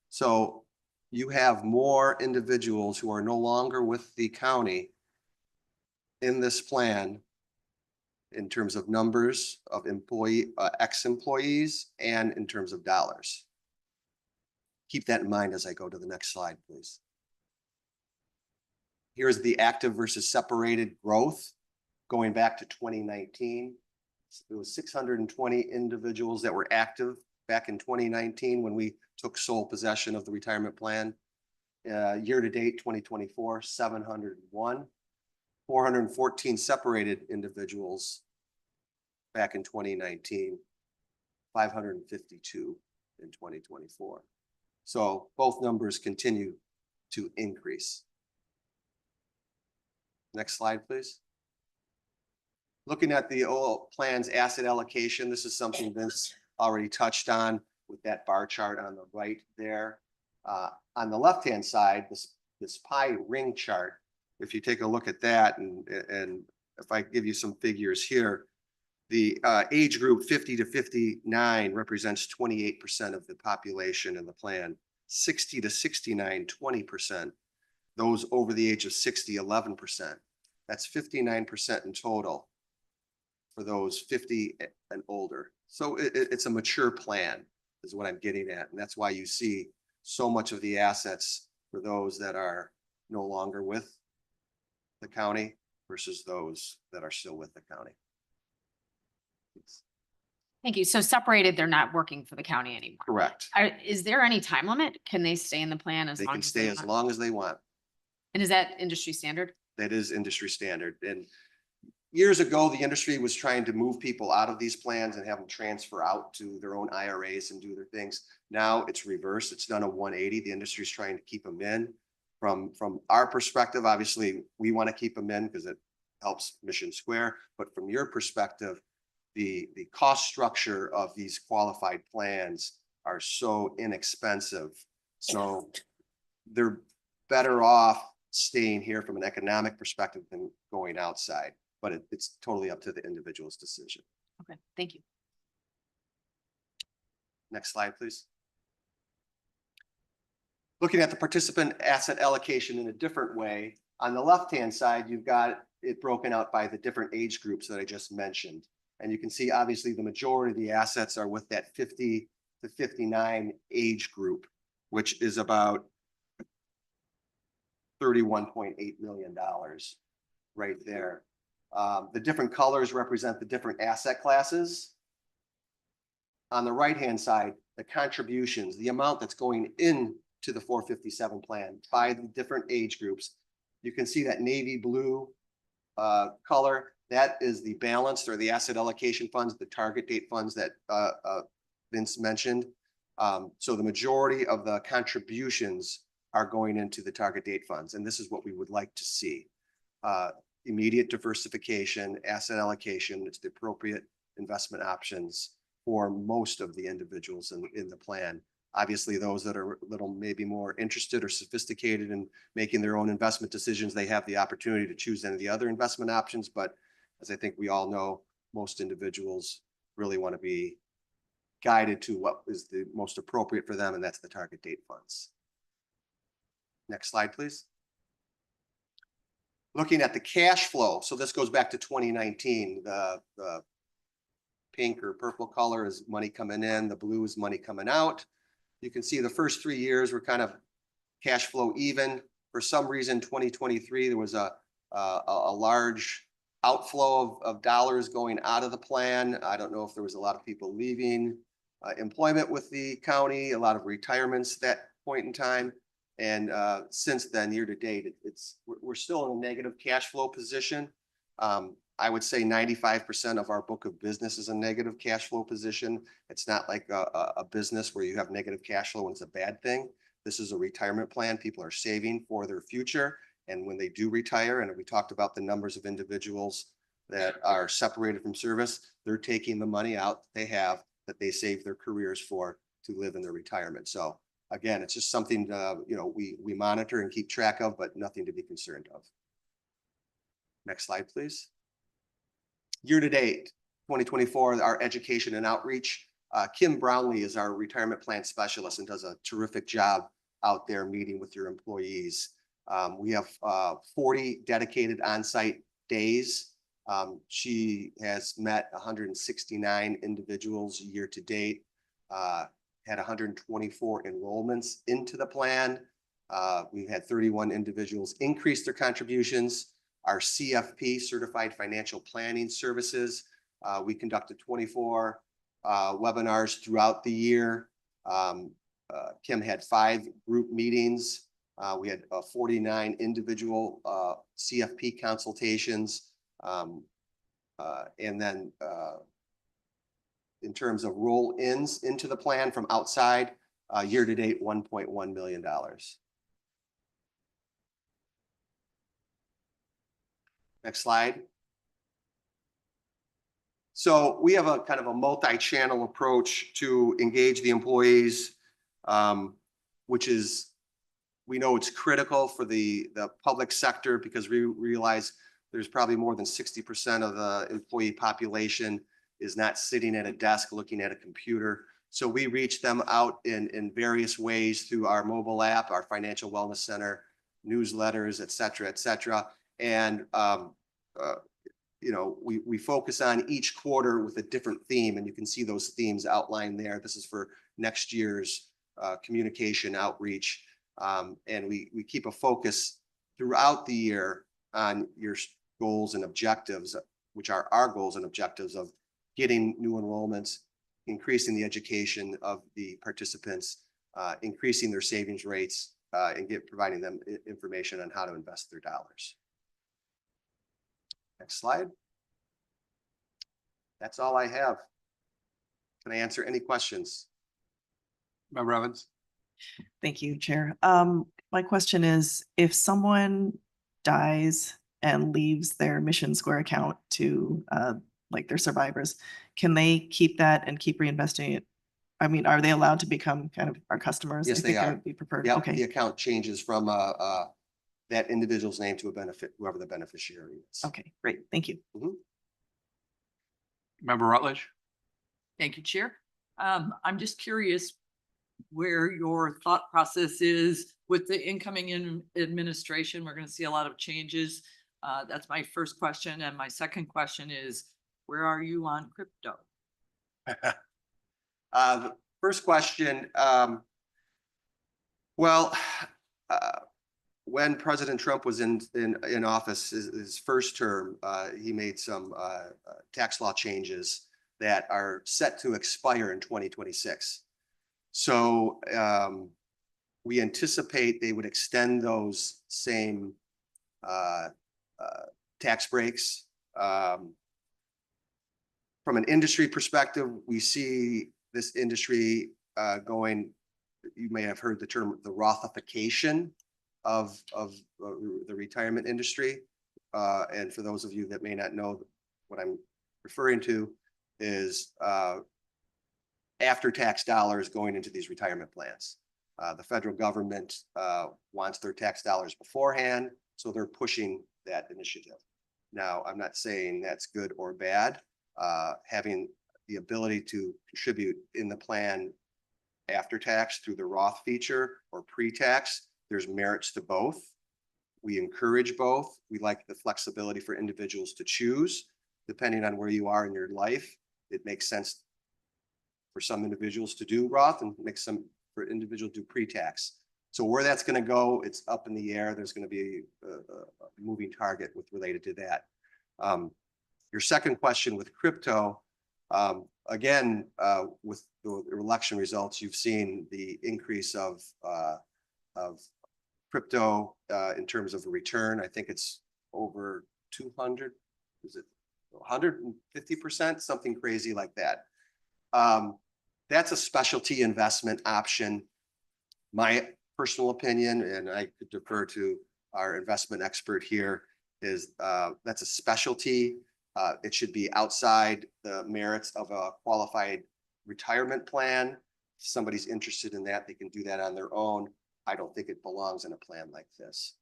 So you have more individuals who are no longer with the county in this plan in terms of numbers of ex-employees and in terms of dollars. Keep that in mind as I go to the next slide, please. Here's the active versus separated growth going back to 2019. It was 620 individuals that were active back in 2019 when we took sole possession of the retirement plan. Year to date, 2024, 701. 414 separated individuals back in 2019, 552 in 2024. So both numbers continue to increase. Next slide, please. Looking at the plan's asset allocation, this is something Vince already touched on with that bar chart on the right there. On the left-hand side, this pie ring chart, if you take a look at that, and if I give you some figures here, the age group 50 to 59 represents 28% of the population in the plan, 60 to 69, 20%, Those over the age of 60, 11%. That's 59% in total for those 50 and older. So it's a mature plan is what I'm getting at. And that's why you see so much of the assets for those that are no longer with the county versus those that are still with the county. Thank you. So separated, they're not working for the county anymore. Correct. Is there any time limit? Can they stay in the plan as They long can as stay as want? long as they want. And is that industry standard? That is industry standard. And years ago, the industry was trying to move people out of these plans and have them transfer out to their own IRAs and do their things. Now it's reversed. It's done a 180. The industry is trying to keep them in. From our perspective, obviously, we want to keep them in because it helps Mission Square. But from your perspective, the cost structure of these qualified plans are so inexpensive. So they're better off staying here from an economic perspective than going outside, but it's totally up to the individual's decision. Okay, thank you. Next slide, please. Looking at the participant asset allocation in a different way, on the left-hand side, you've got it broken out by the different age groups that I just mentioned. And you can see, obviously, the majority of the assets are with that 50 to 59 age group, which is about $31.8 million right there. The different colors represent the different asset classes. On the right-hand side, the contributions, the amount that's going into the 457 plan by the different age groups. You can see that navy blue color. That is the balanced or the asset allocation funds, the target date funds that Vince mentioned. So the majority of the contributions are going into the target date funds. And this is what we would like to see. Immediate diversification, asset allocation, it's the appropriate investment options for most of the individuals in the plan. Obviously, those that are a little maybe more interested or sophisticated in making their own investment decisions, they have the opportunity to choose any of the other investment options. But as I think we all know, most individuals really want to be guided to what is the most appropriate for them, and that's the target date funds. Next slide, please. Looking at the cash flow. So this goes back to 2019. The pink or purple color is money coming in. The blue is money coming out. You can see the first 3 years were kind of cash flow even. For some reason, 2023, there was a large outflow of dollars going out of the plan. I don't know if there was a lot of people leaving employment with the county, a lot of retirements at that point in time. And since then, year to date, we're still in a negative cash flow position. I would say 95% of our book of business is a negative cash flow position. It's not like a business where you have negative cash flow and it's a bad thing. This is a retirement plan. People are saving for their future. And when they do retire, and we talked about the numbers of individuals that are separated from service, they're taking the money out they have that they saved their careers for to live in their retirement. So again, it's just something we monitor and keep track of, but nothing to be concerned of. Next slide, please. Year to date, 2024, our education and outreach. Kim Brownlee is our retirement plan specialist and does a terrific job out there meeting with your employees. We have 40 dedicated on-site days. She has met 169 individuals year to date, had 124 enrollments into the plan. We've had 31 individuals increase their contributions. Our CFP, Certified Financial Planning Services, we conducted 24 webinars throughout the year. Kim had 5 group meetings. We had 49 individual CFP consultations. And then in terms of roll-ins into the plan from outside, year to date, $1.1 million. Next slide. So we have a kind of a multi-channel approach to engage the employees, which is, we know it's critical for the public sector because we realize there's probably more than 60% of the employee population is not sitting at a desk looking at a computer. So we reach them out in various ways through our mobile app, our financial wellness center, newsletters, et cetera, et cetera. And, you know, we focus on each quarter with a different theme, and you can see those themes outlined there. This is for next year's communication outreach. And we keep a focus throughout the year on your goals and objectives, which are our goals and objectives of getting new enrollments, increasing the education of the participants, increasing their savings rates, and providing them information on how to invest their dollars. Next slide. That's all I have. Can I answer any questions? Member Evans? Thank you, Chair. My question is, if someone dies and leaves their Mission Square account to like their survivors, can they keep that and keep reinvesting it? I mean, are they allowed to become kind of our customers? Yes, I they think that are. would be preferred. Yeah, Okay. the account changes from that individual's name to a benefit, whoever the beneficiary is. Okay, great. Thank you. Member Rutledge? Thank you, Chair. I'm just curious where your thought process is with the incoming administration. We're going to see a lot of changes. That's my first question. And my second question is, where are you on crypto? The first question, when President Trump was in office, his first term, he made some tax law changes that are set to expire in 2026. So we anticipate they would extend those same tax breaks. From an industry perspective, we see this industry going, you may have heard the term, the Rothification of the retirement industry. And for those of you that may not know, what I'm referring to is after-tax dollars going into these retirement plans. The federal government wants their tax dollars beforehand, so they're pushing that initiative. Now, I'm not saying that's good or bad. Having the ability to contribute in the plan after tax through the Roth feature or pre-tax, there's merits to both. We encourage both. We like the flexibility for individuals to choose, depending on where you are in your life. It makes sense for some individuals to do Roth and makes some for individuals to do pre-tax. So where that's going to go, it's up in the air. There's going to be a moving target related to that. Your second question with crypto, again, with the election results, you've seen the increase of crypto in terms of a return. I think it's over 200, is it 150%, something crazy like that. That's a specialty investment option. My personal opinion, and I could defer to our investment expert here, is that's a specialty. It should be outside the merits of a qualified retirement plan. If somebody's interested in that, they can do that on their own. I don't think it belongs in a plan like this.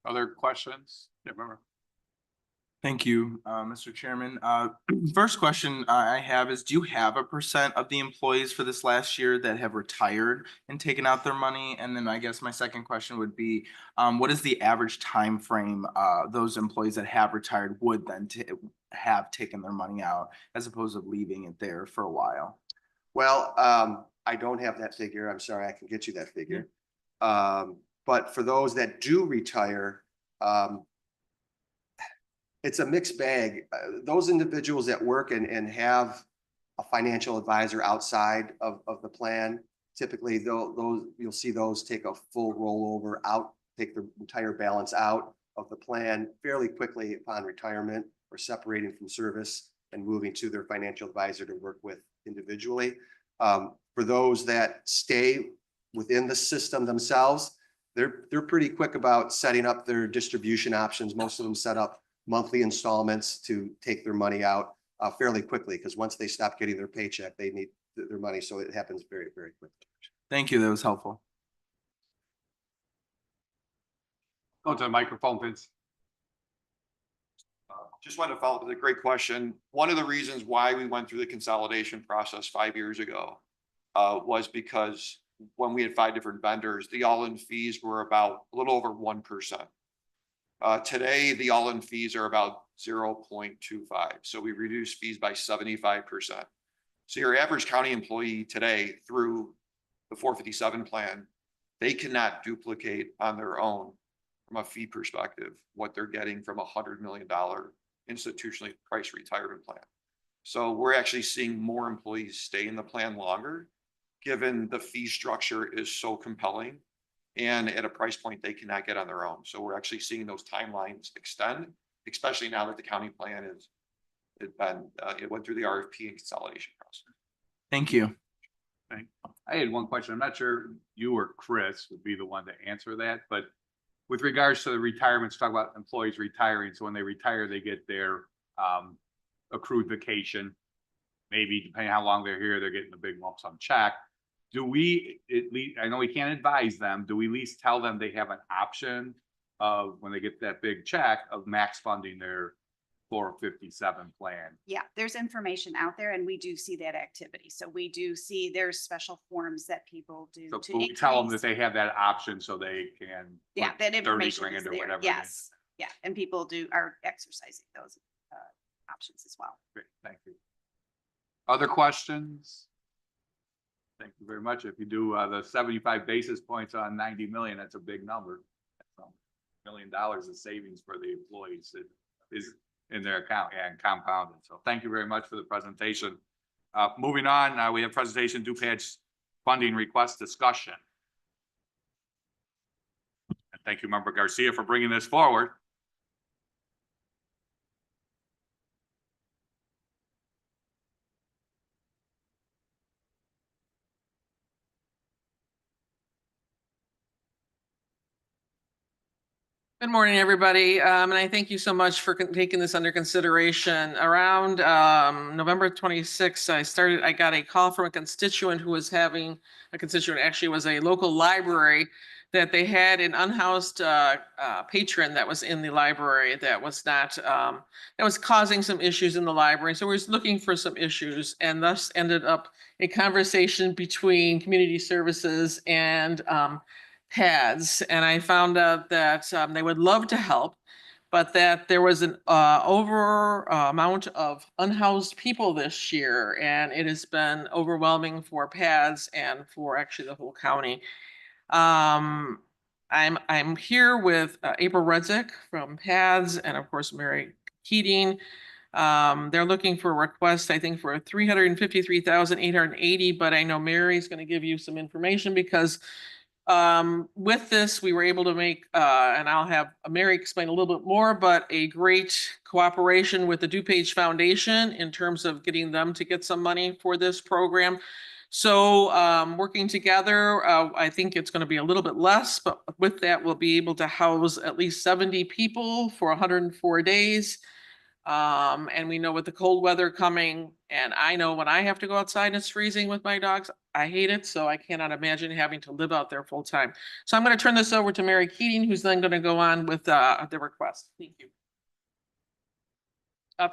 Other questions? Yeah, remember. Thank you, Mr. Chairman. First question I have is, do you have a percent of the employees for this last year that have retired and taken out their money? And then I guess my second question would be, what is the average time frame those employees that have retired would then have taken their money out, as opposed to leaving it there for a while? Well, I don't have that figure. I'm sorry, I can get you that figure. But for those that do retire, it's a mixed bag. Those individuals that work and have a financial advisor outside of the plan, typically you'll see those take a full rollover out, take the entire balance out of the plan fairly quickly upon retirement or separating from service and moving to their financial advisor to work with individually. For those that stay within the system themselves, they're pretty quick about setting up their distribution options. Most of them set up monthly installments to take their money out fairly quickly, because once they stop getting their paycheck, they need their money. So it happens very, very quickly. Thank you. That was helpful. Go to the microphone, Vince. Just wanted to follow up with a great question. One of the reasons why we went through the consolidation process 5 years ago was because when we had 5 different vendors, the all-in fees were about a little over 1%. Today, the all-in fees are about 0.25. So we reduced fees by 75%. So your average county employee today through the 457 plan, they cannot duplicate on their own from a fee perspective what they're getting from $100 million institutionally priced retirement plan. So we're actually seeing more employees stay in the plan longer, given the fee structure is so compelling and at a price point they cannot get on their own. So we're actually seeing those timelines extend, especially now that the county plan it went through the RFP and consolidation process. Thank you. I had one question. I'm not sure you or Chris would be the one to answer that, but with regards to the retirements, talk about employees retiring. So when they retire, they get their accrued vacation. Maybe depending on how long they're here, they're getting a big lump sum check. Do we at least, I know we can't advise them, do we at least tell them they have an option of when they get that big check of max funding their 457 plan? Yeah, there's information out there and we do see that activity. So we do see there's special forms that people do So to but we tell them that increase. they have that option so they can. Yeah, put that 30 information grand is or there. whatever it is. Yes. Yeah, and people are exercising those options as well. Great, thank you. Other questions? Thank you very much. If you do the 75 basis points on 90 million, that's a big number. That's $1 million of savings for the employees. It is in their account and compounded. So thank you very much for the presentation. Moving on, we have presentation DuPage funding request discussion. And thank you, Member Garcia, for bringing this forward. Good morning, everybody. And I thank you so much for taking this under consideration. Around November 26th, I got a call from a constituent who was having, actually was a local library, that they had an unhoused patron that was in the library that was not, that was causing some issues in the library. So we're looking for some issues, and thus ended up a conversation between community services and PADS, and I found out that they would love to help, but that there was an amount of unhoused people this year, and it has been overwhelming for PADS and for actually the whole county. I'm here with April Redzik from PADS and of course Mary Keating. They're looking for a request, I think, for 353,880, but I know Mary's going to give you some information because with this, we were able to make, and I'll have Mary explain a little bit more, but a great cooperation with the DuPage Foundation in terms of getting them to get some money for this program. So working together, I think it's going to be a little bit less, but with that, we'll be able to house at least 70 people for 104 days. And we know with the cold weather coming, and I know when I have to go outside and it's freezing with my dogs, I hate it. So I cannot imagine having to live out there full time. So I'm going to turn this over to Mary Keating, who's then going to go on with the request. Thank you.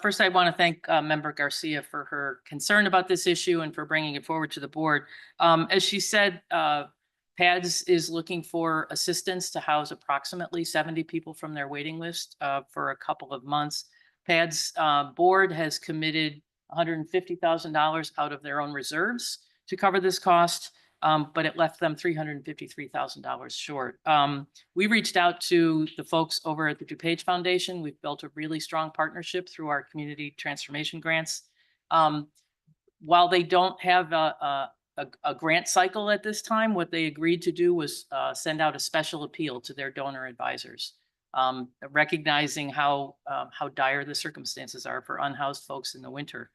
First, I want to thank Member Garcia for her concern about this issue and for bringing it forward to the board. As she said, PADS is looking for assistance to house approximately 70 people from their waiting list for a couple of months. PADS board has committed $150,000 out of their own reserves to cover this cost, but it left them $353,000 short. We reached out to the folks over at the DuPage Foundation. We've built a really strong partnership through our community transformation grants. While they don't have a grant cycle at this time, what they agreed to do was send out a special appeal to their donor advisors, recognizing how dire the circumstances are for unhoused folks in the winter.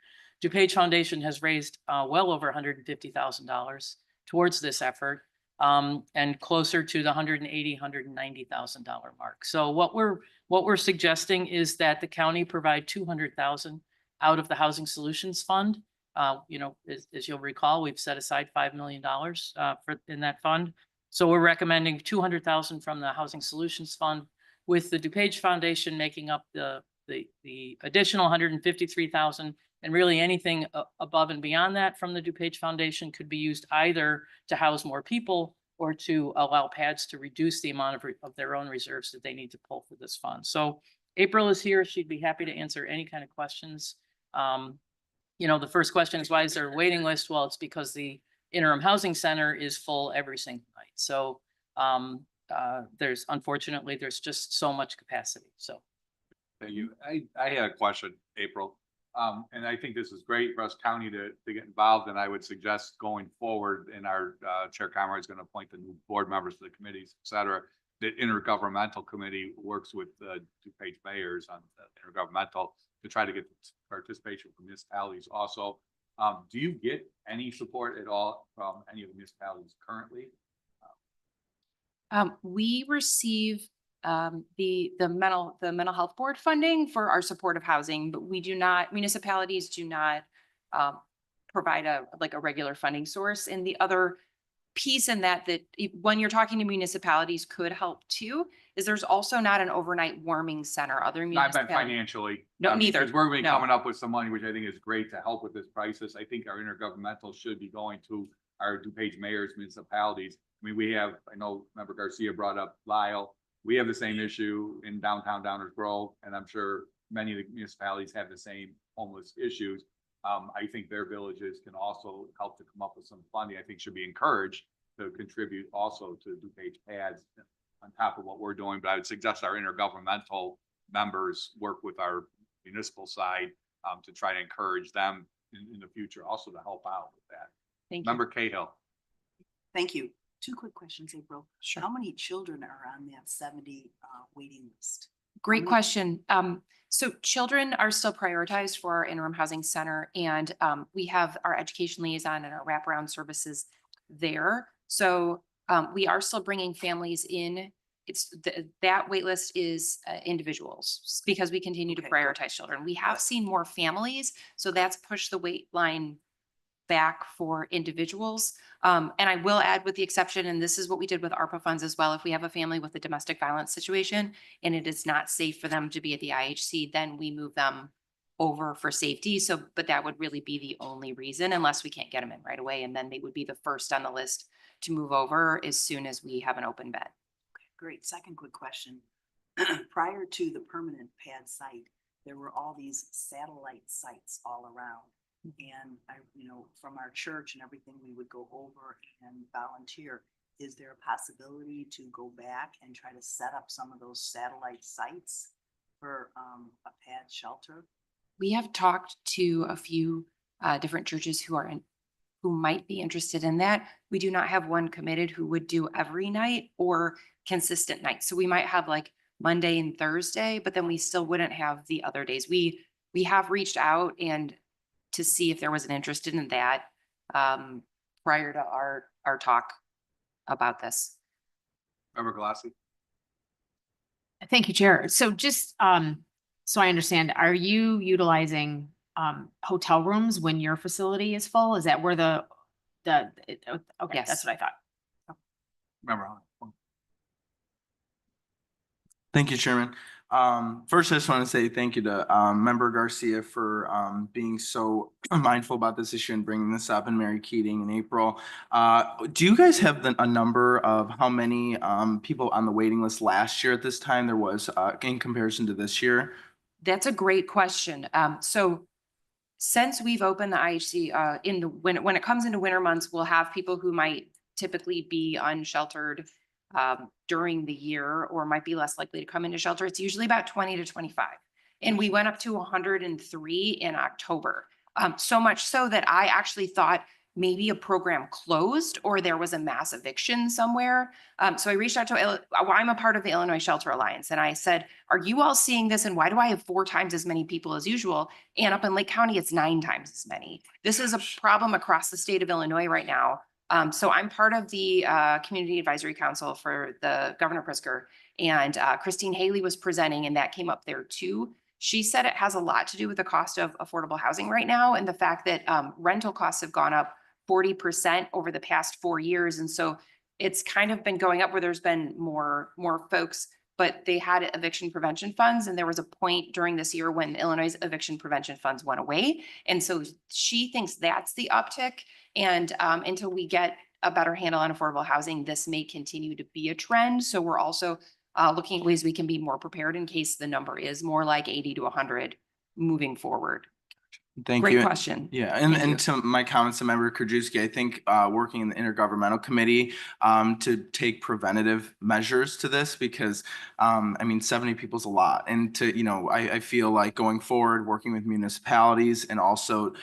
DuPage Foundation has raised well over $150,000 towards this effort, and closer to the $180,000, $190,000 mark. So what we're suggesting is that the county provide $200,000 out of the Housing Solutions Fund. You know, as you'll recall, we've set aside $5 million in that fund. So we're recommending $200,000 from the Housing Solutions Fund, with the DuPage Foundation making up the additional $153,000 And really anything above and beyond that from the DuPage Foundation could be used either to house more people or to allow PADS to reduce the amount of their own reserves that they need to pull for this fund. So April is here. She'd be happy to answer any kind of questions. You know, the first question is, why is there a waiting list? Well, it's because the interim housing center is full every single night. So unfortunately, there's just so much capacity. So. Thank you. I had a question, April. And I think this is great for us county to get involved, and I would suggest going forward, and our Chair Conroy is going to appoint the new board members to the committees, et cetera. The intergovernmental committee works with DuPage mayors on intergovernmental to try to get participation from municipalities also. Do you get any support at all from any of the municipalities currently? We receive the mental health board funding for our supportive housing, but municipalities do not provide a regular funding source. And the other piece in that when you're talking to municipalities could help too, is there's also not an overnight warming center. Other Not municipalities. meant financially. No, neither. Because we're going to be No. coming up with some money, which I think is great to help with this crisis. I think our intergovernmental should be going to our DuPage mayors, municipalities. I mean, I know Member Garcia brought up Lyle. We have the same issue in downtown Downers Grove, and I'm sure many of the municipalities have the same homeless issues. I think their villages can also help to come up with some funding. I think should be encouraged to contribute also to DuPage PADS on top of what we're doing. But I would suggest our intergovernmental members work with our municipal side to try to encourage them in the future also to help out with that. Thank you. Member Cahill. Thank you. Two quick questions, April. Sure. How many children are on that 70 waiting list? Great many- question. So children are still prioritized for our interim housing center, and we have our education liaison and our wraparound services there. So we are still bringing families in. That wait list is individuals because we continue to Okay, good. prioritize children. We have seen more families, so that's pushed the wait line back for individuals. And I will add, with the exception, and this is what we did with ARPA funds as well, if we have a family with a domestic violence situation and it is not safe for them to be at the IHC, then we move them over for safety. So, but that would really be the only reason, unless we can't get them in right away. And then they would be the first on the list to move over as soon as we have an open bed. Okay, great. Second quick question. Prior to the permanent pad site, there were all these satellite sites all around. And from our church and everything, we would go over and volunteer. Is there a possibility to go back and try to set up some of those satellite sites for a pad shelter? We have talked to a few different churches who might be interested in that. We do not have one committed who would do every night or consistent nights. So we might have like Monday and Thursday, but then we still wouldn't have the other days. We have reached out and to see if there was an interest in that prior to our talk about this. Member Galassi. Thank you, Chair. So just so I understand, are you utilizing hotel rooms when your facility is full? Is that where okay, Yes. that's what I thought. Member Holland. Thank you, Chairman. First, I just want to say thank you to Member Garcia for being so mindful about this issue and bringing this up, and Mary Keating in April. Do you guys have a number of how many people on the waiting list last year at this time there was in comparison to this year? That's a great question. So since we've opened the IHC when it comes into winter months, we'll have people who might typically be unsheltered during the year or might be less likely to come into shelter. It's usually about 20 to 25. And we went up to 103 in October. So much so that I actually thought maybe a program closed or there was a mass eviction somewhere. So I reached out to, I'm a part of the Illinois Shelter Alliance, and I said, are you all seeing this? And why do I have 4 times as many people as usual? And up in Lake County, it's 9 times as many. This is a problem across the state of Illinois right now. So I'm part of the Community Advisory Council for the Governor Pritzker, and Christine Haley was presenting, and that came up there too. She said it has a lot to do with the cost of affordable housing right now and the fact that rental costs have gone up 40% over the past 4 years. And so it's kind of been going up where there's been more folks but they had eviction prevention funds. And there was a point during this year when Illinois' eviction prevention funds went away. And so she thinks that's the uptick. And until we get a better handle on affordable housing, this may continue to be a trend. So we're also looking at ways we can be more prepared in case the number is more like 80 to 100 moving forward. Thank Great you. question. Yeah, Thank you. and to my comments to Member Krajewski, I think working in the intergovernmental committee to take preventative measures to this, because I mean, 70 people's a lot. And to, you know, I feel like going forward, working with municipalities and also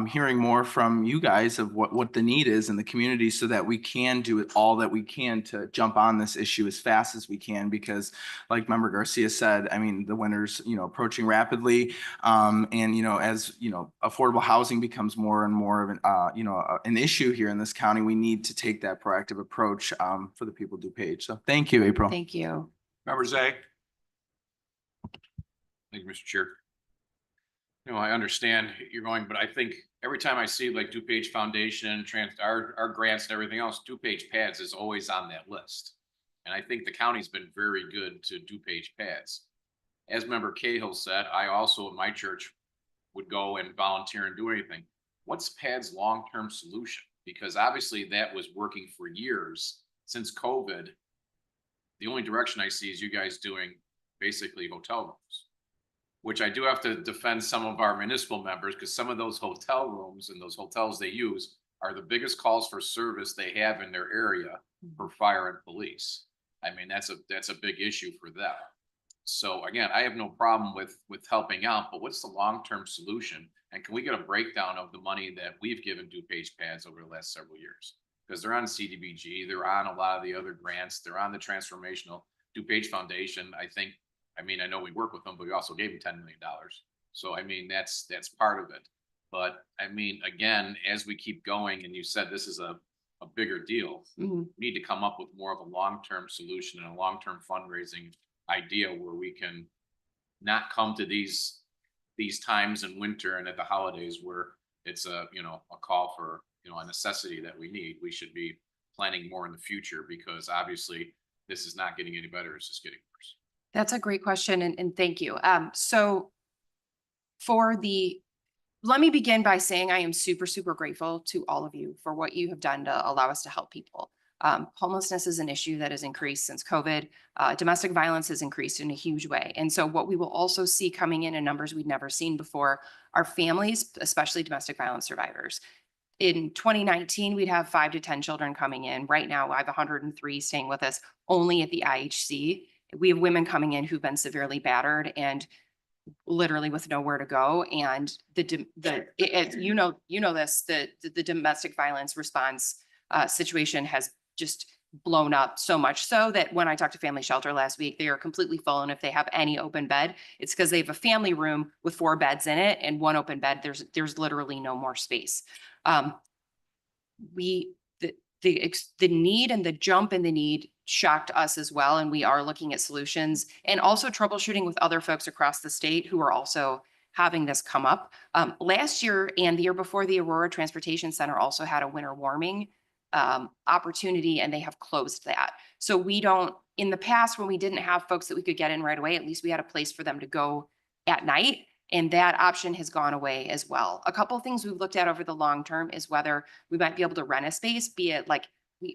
hearing more from you guys of what the need is in the community so that we can do it all that we can to jump on this issue as fast as we can, because like Member Garcia said, I mean, the winter's, you know, approaching rapidly. And, you know, as, you know, affordable housing becomes more and more of an, you know, an issue here in this county, we need to take that proactive approach for the people of DuPage. So thank you, April. Thank you. Member Zay? Thank you, Mr. Chair. You know, I understand you're going, but I think every time I see like DuPage Foundation, our grants and everything else, DuPage pads is always on that list. And I think the county's been very good to DuPage pads. As Member Cahill said, I also in my church would go and volunteer and do anything. What's PAD's long-term solution? Because obviously that was working for years since COVID. The only direction I see is you guys doing basically hotel rooms, which I do have to defend some of our municipal members because some of those hotel rooms and those hotels they use are the biggest calls for service they have in their area for fire and police. I mean, that's a big issue for them. So again, I have no problem with helping out, but what's the long-term solution? And can we get a breakdown of the money that we've given DuPage pads over the last several years? Because they're on CDBG, they're on a lot of the other grants, they're on the transformational DuPage Foundation. I mean, I know we work with them, but we also gave them $10 million. So I mean, that's part of it. But I mean, again, as we keep going, and you said this is a bigger deal, we need to come up with more of a long-term solution and a long-term fundraising idea where we can not come to these times in winter and at the holidays where it's a call for, you know, a necessity that we need. We should be planning more in the future because obviously this is not getting any better. It's just getting worse. That's a great question and thank you. So let me begin by saying I am super, super grateful to all of you for what you have done to allow us to help people. Homelessness is an issue that has increased since COVID. Domestic violence has increased in a huge way. And so what we will also see coming in numbers we'd never seen before are families, especially domestic violence survivors. In 2019, we'd have 5 to 10 children coming in. Right now, I have 103 staying with us only at the IHC. We have women coming in who've been severely battered and literally with nowhere to go. And you know this, the domestic violence response situation has just blown up so much so that when I talked to Family Shelter last week, they are completely full. And if they have any open bed, it's because they have a family room with 4 beds in it and 1 open bed. There's literally no more space. The need and the jump in the need shocked us as well. And we are looking at solutions and also troubleshooting with other folks across the state who are also having this come up. Last year and the year before, the Aurora Transportation Center also had a winter warming opportunity, and they have closed that. So in the past, when we didn't have folks that we could get in right away, at least we had a place for them to go at night. And that option has gone away as well. A couple of things we've looked at over the long term is whether we might be able to rent a space, be it like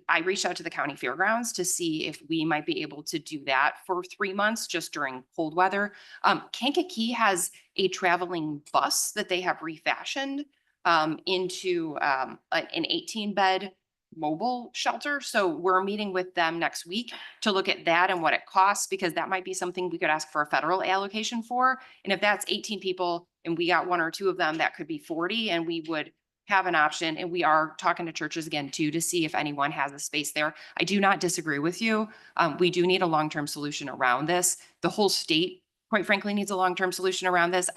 I reached out to the county fairgrounds to see if we might be able to do that for 3 months just during cold weather. Kankakee has a traveling bus that they have refashioned into an 18-bed mobile shelter. So we're meeting with them next week to look at that and what it costs, because that might be something we could ask for a federal allocation for. And if that's 18 people and we got 1 or 2 of them, that could be 40, and we would have an option. And we are talking to churches again too, to see if anyone has a space there. I do not disagree with you. We do need a long-term solution around this. The whole state, quite frankly, needs a long-term solution around this.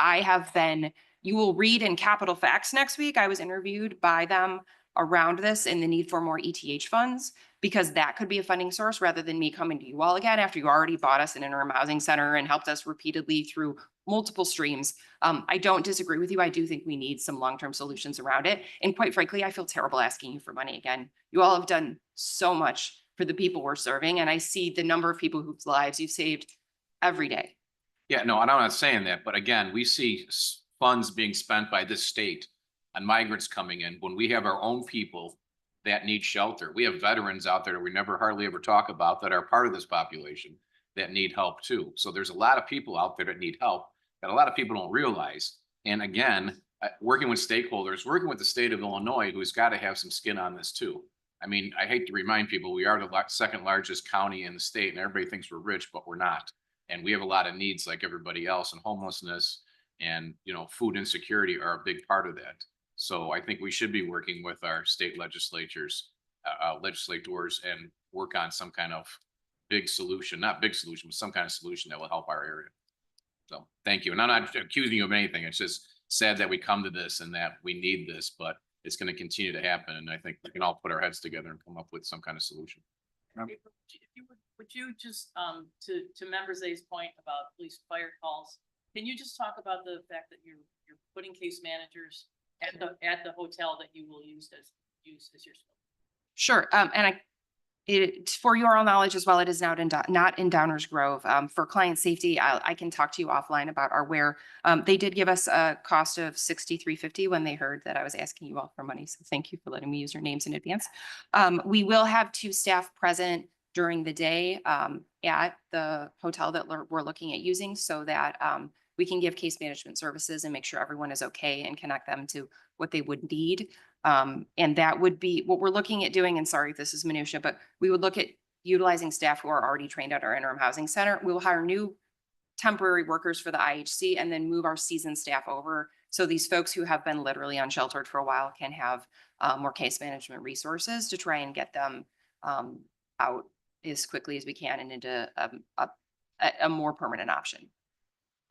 You will read in Capital Facts next week, I was interviewed by them around this and the need for more ETH funds, because that could be a funding source rather than me coming to you all again after you already bought us an interim housing center and helped us repeatedly through multiple streams. I don't disagree with you. I do think we need some long-term solutions around it. And quite frankly, I feel terrible asking you for money again. You all have done so much for the people we're serving. And I see the number of people whose lives you've saved every day. Yeah, no, and I'm not saying that, but again, we see funds being spent by this state on migrants coming in when we have our own people that need shelter. We have veterans out there that we never hardly ever talk about that are part of this population that need help too. So there's a lot of people out there that need help that a lot of people don't realize. And again, working with stakeholders, working with the state of Illinois, who's got to have some skin on this too. I mean, I hate to remind people, we are the second largest county in the state and everybody thinks we're rich, but we're not. And we have a lot of needs like everybody else, and homelessness and, you know, food insecurity are a big part of that. So I think we should be working with our state legislators and work on some kind of big solution, not big solution, but some kind of solution that will help our area. So thank you. And I'm not accusing you of anything. It's just sad that we come to this and that we need this, but it's going to continue to happen. And I think we can all put our heads together and come up with some kind of solution. April, if you would you just, to Member Zay's point about police fire calls, can you just talk about the fact that you're putting case managers at the hotel that you will use as your scope? Sure. And for your all knowledge as well, it is not in Downers Grove. For client safety, I can talk to you offline about our where. They did give us a cost of $63.50 when they heard that I was asking you all for money. So thank you for letting me use your names in advance. We will have 2 staff present during the day at the hotel that we're looking at using so that we can give case management services and make sure everyone is okay and connect them to what they would need. And that would be what we're looking at doing. And sorry if this is minutia, but we would look at utilizing staff who are already trained at our interim housing center. We will hire new temporary workers for the IHC and then move our seasoned staff over. So these folks who have been literally unsheltered for a while can have more case management resources to try and get them out as quickly as we can and into a more permanent option.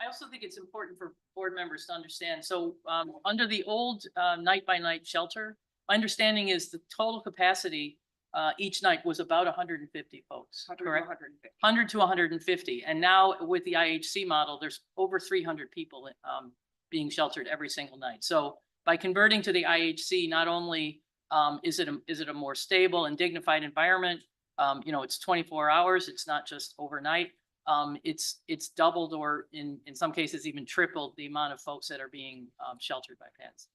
I also think it's important for board members to understand. So under the old night by night shelter, my understanding is the total capacity each night was about 150 folks, correct? 100 to 150. And now with the IHC model, there's over 300 people being sheltered every single night. So by converting to the IHC, not only is it a more stable and dignified environment, you know, it's 24 hours, it's not just overnight. It's doubled or in some cases even tripled the amount of folks that are being sheltered by PADS.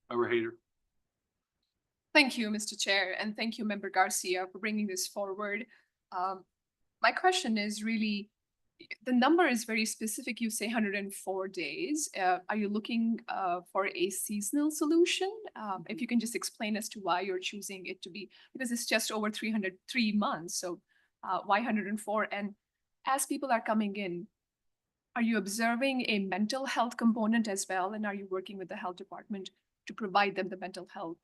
Member Hader. Thank you, Mr. Chair, and thank you, Member Garcia, for bringing this forward. My question is really, the number is very specific. You say 104 days. Are you looking for a seasonal solution? If you can just explain as to why you're choosing it to be, because it's just over 303 months. So why 104? And as people are coming in, are you observing a mental health component as well? And are you working with the health department to provide them the mental health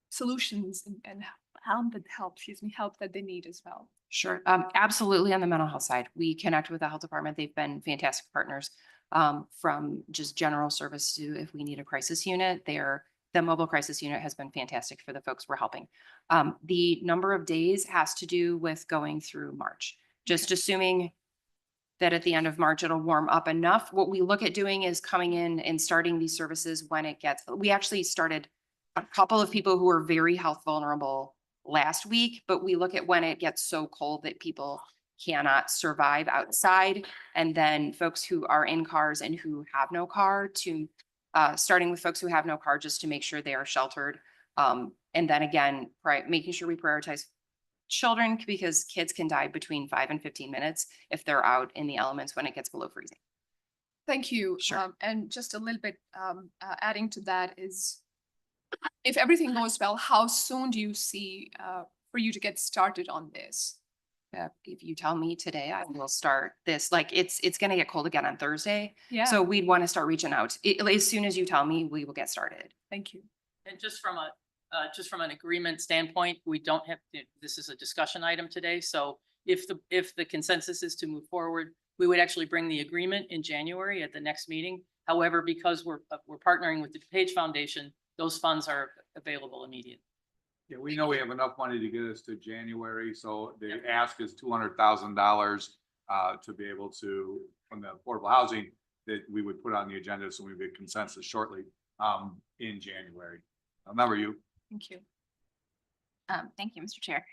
solutions and help that they need as well? Sure. Absolutely. On the mental health side, we connect with the health department. They've been fantastic partners from just general service to if we need a crisis unit. The mobile crisis unit has been fantastic for the folks we're helping. The number of days has to do with going through March. Just assuming that at the end of March, it'll warm up enough. What we look at doing is coming in and starting these services when it gets, we actually started a couple of people who are very health vulnerable last week, but we look at when it gets so cold that people cannot survive outside. And then folks who are in cars and who have no car to starting with folks who have no car just to make sure they are sheltered. And then again, making sure we prioritize children because kids can die between 5 and 15 minutes if they're out in the elements when it gets below freezing. Thank you. Sure. And just a little bit adding to that is, if everything goes well, how soon do you see for you to get started on this? If you tell me today, I will start this. Like it's going to get cold again on Thursday. Yeah. So we'd want to start reaching out. As soon as you tell me, we will get started. Thank you. And just from an agreement standpoint, we don't have, this is a discussion item today. So if the consensus is to move forward, we would actually bring the agreement in January at the next meeting. However, because we're partnering with the DuPage Foundation, those funds are available immediately. Yeah, we know we have enough money to get us to January, so the ask is $200,000 to be able to, from the affordable housing, that we would put on the agenda, so we get consensus shortly in January. Remember you. Thank you. Thank you, Mr. Chair.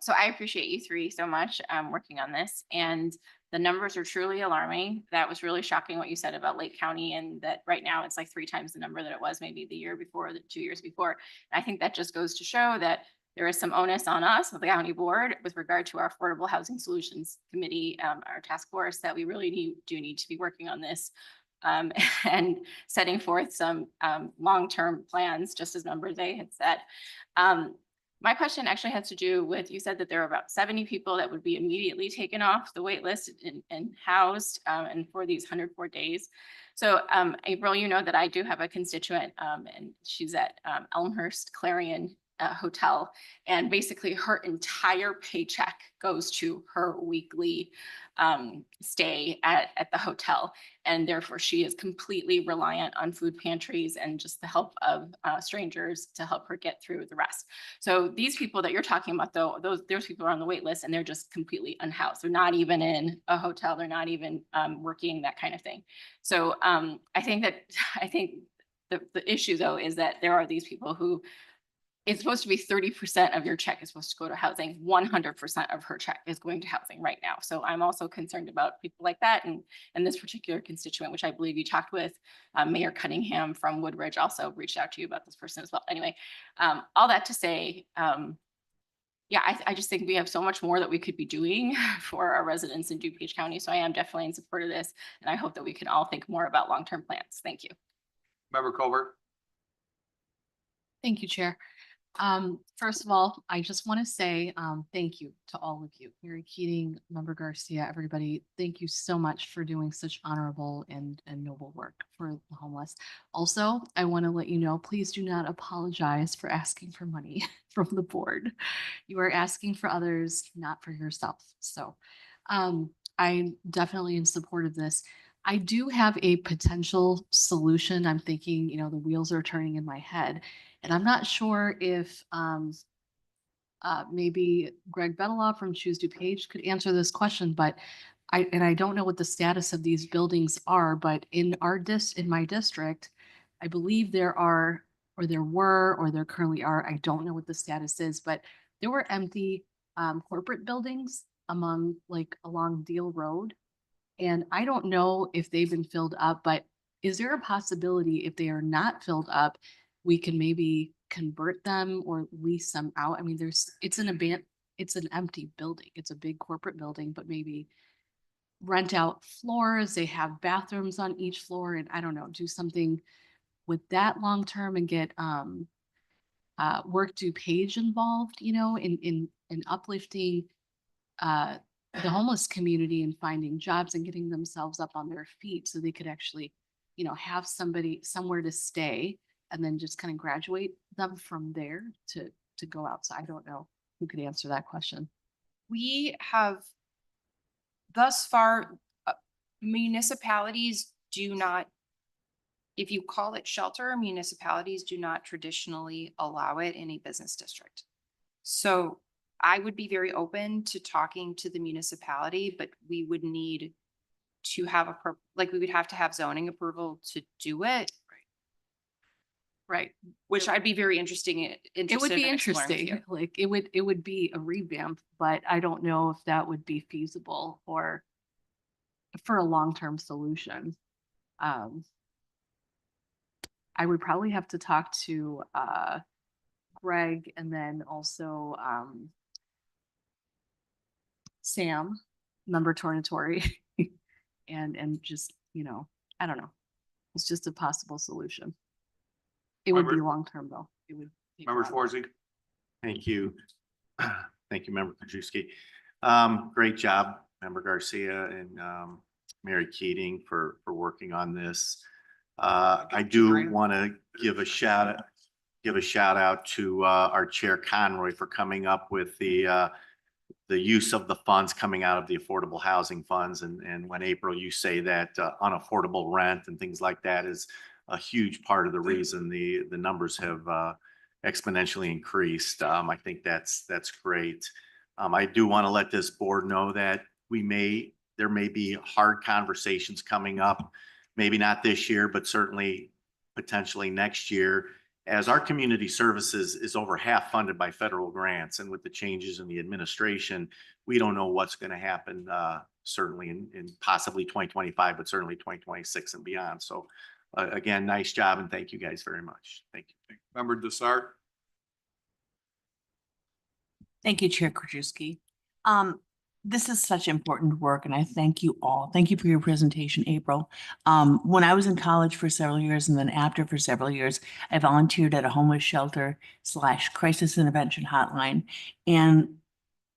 So I appreciate you three so much, working on this, and the numbers are truly alarming. That was really shocking what you said about Lake County, and that right now it's like 3 times the number that it was maybe the year before, the 2 years before. And I think that just goes to show that there is some onus on us, the county board, with regard to our Affordable Housing Solutions Committee, our task force, that we really do need to be working on this. And setting forth some long-term plans, just as Member Day had said. My question actually has to do with, you said that there are about 70 people that would be immediately taken off the wait list and housed and for these 104 days. So April, you know that I do have a constituent and she's at Elmhurst Clarion Hotel, and basically her entire paycheck goes to her weekly stay at the hotel. And therefore she is completely reliant on food pantries and just the help of strangers to help her get through the rest. So these people that you're talking about, though, those people are on the wait list and they're just completely unhoused. They're not even in a hotel. They're not even working, that kind of thing. So I think the issue, though, is that there are these people who, it's supposed to be 30% of your check is supposed to go to housing. 100% of her check is going to housing right now. So I'm also concerned about people like that. And this particular constituent, which I believe you talked with, Mayor Cunningham from Woodridge also reached out to you about this person as well. Anyway, all that to say, yeah, I just think we have so much more that we could be doing for our residents in DuPage County. So I am definitely in support of this. And I hope that we can all think more about long-term plans. Thank you. Member Colbert. Thank you, Chair. First of all, I just want to say thank you to all of you. Mary Keating, Member Garcia, everybody, thank you so much for doing such honorable and noble work for the homeless. Also, I want to let you know, please do not apologize for asking for money from the board. You are asking for others, not for yourself. So I'm definitely in support of this. I do have a potential solution. I'm thinking, you know, the wheels are turning in my head. And I'm not sure if maybe Greg Bedeloff from Choose DuPage could answer this question, but I don't know what the status of these buildings are, but in my district, I believe there are, or there were, or there currently are, I don't know what the status is, but there were empty corporate buildings along Deal Road. And I don't know if they've been filled up, but is there a possibility if they are not filled up, we can maybe convert them or lease them out? I mean, it's an empty building. It's a big corporate building, but maybe rent out floors. They have bathrooms on each floor, and I don't know, do something with that long term and get Work DuPage involved, you know, in uplifting the homeless community and finding jobs and getting themselves up on their feet so they could actually, you know, have somewhere to stay, and then just kind of graduate them from there to go outside. I don't know who could answer that question. We have thus far, municipalities do not, if you call it shelter, municipalities do not traditionally allow it in a business district. So I would be very open to talking to the municipality, but we would need to have we would have to have zoning approval to do it. Right. Which I'd be very interested It would be in exploring with interesting, you. like it would be a revamp, but I don't know if that would be feasible or for a long-term solution. I would probably have to talk to Greg and then also Sam, Member Tornatore, and just, you know, I don't know. It's just a possible solution. It would be long-term though. It would. Member Swarzy. Thank you. Thank you, Member Krajewski. Great job, Member Garcia and Mary Keating for working on this. I do want to give a shout out to our Chair Conroy for coming up with the use of the funds coming out of the affordable housing funds. And when April, you say that unaffordable rent and things like that is a huge part of the reason the numbers have exponentially increased. I think that's great. I do want to let this board know that there may be hard conversations coming up, maybe not this year, but certainly potentially next year as our community services is over half funded by federal grants, and with the changes in the administration, we don't know what's going to happen, certainly in possibly 2025, but certainly 2026 and beyond. So again, nice job, and thank you guys very much. Thank you. Member Desart? Thank you, Chair Krajewski. This is such important work, and I thank you all. Thank you for your presentation, April. When I was in college for several years and then after for several years, I volunteered at a homeless shelter / crisis intervention hotline. And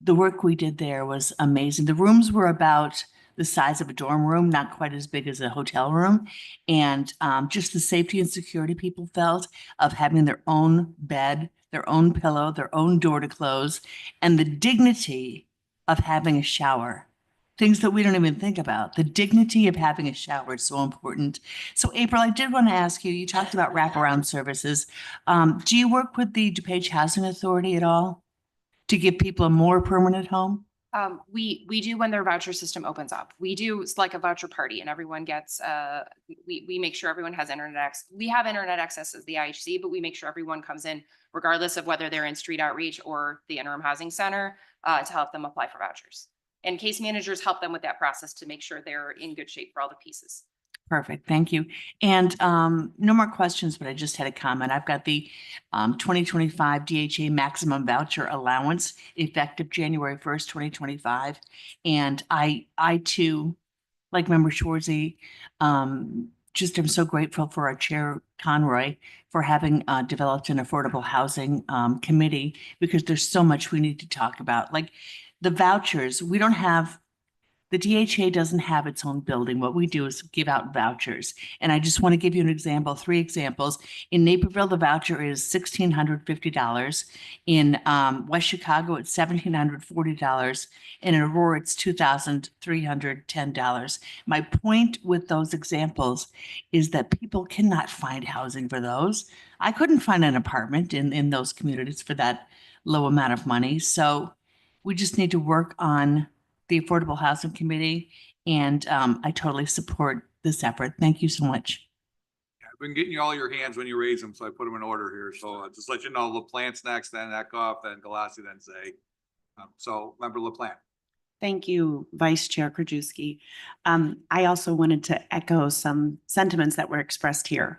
the work we did there was amazing. The rooms were about the size of a dorm room, not quite as big as a hotel room. And just the safety and security people felt of having their own bed, their own pillow, their own door to close, and the dignity of having a shower. Things that we don't even think about. The dignity of having a shower is so important. So April, I did want to ask you, you talked about wraparound services. Do you work with the DuPage Housing Authority at all to give people a more permanent home? We do when their voucher system opens up. We do, it's like a voucher party and everyone gets, we make sure everyone has internet access. We have internet access as the IHC, but we make sure everyone comes in regardless of whether they're in street outreach or the interim housing center to help them apply for vouchers. And case managers help them with that process to make sure they're in good shape for all the pieces. Perfect, thank you. And no more questions, but I just had a comment. I've got the 2025 DHA maximum voucher allowance effective January 1st, 2025. And I too, like Member Schwarzy, just am so grateful for our Chair Conroy for having developed an affordable housing committee, because there's so much we need to talk about. Like the vouchers, we don't have, the DHA doesn't have its own building. What we do is give out vouchers. And I just want to give you an example, 3 examples. In Naperville, the voucher is $1,650. In West Chicago, it's $1,740. And in Aurora, it's $2,310. My point with those examples is that people cannot find housing for those. I couldn't find an apartment in those communities for that low amount of money. So we just need to work on the Affordable Housing Committee, and I totally support this effort. Thank you so much. I've been getting you all your hands when you raise them, so I put them in order here. So just let you know, LaPlante's next, then Eckhoff, then Galassi, then Zay. So Member LaPlante. Thank you, Vice Chair Krajewski. I also wanted to echo some sentiments that were expressed here.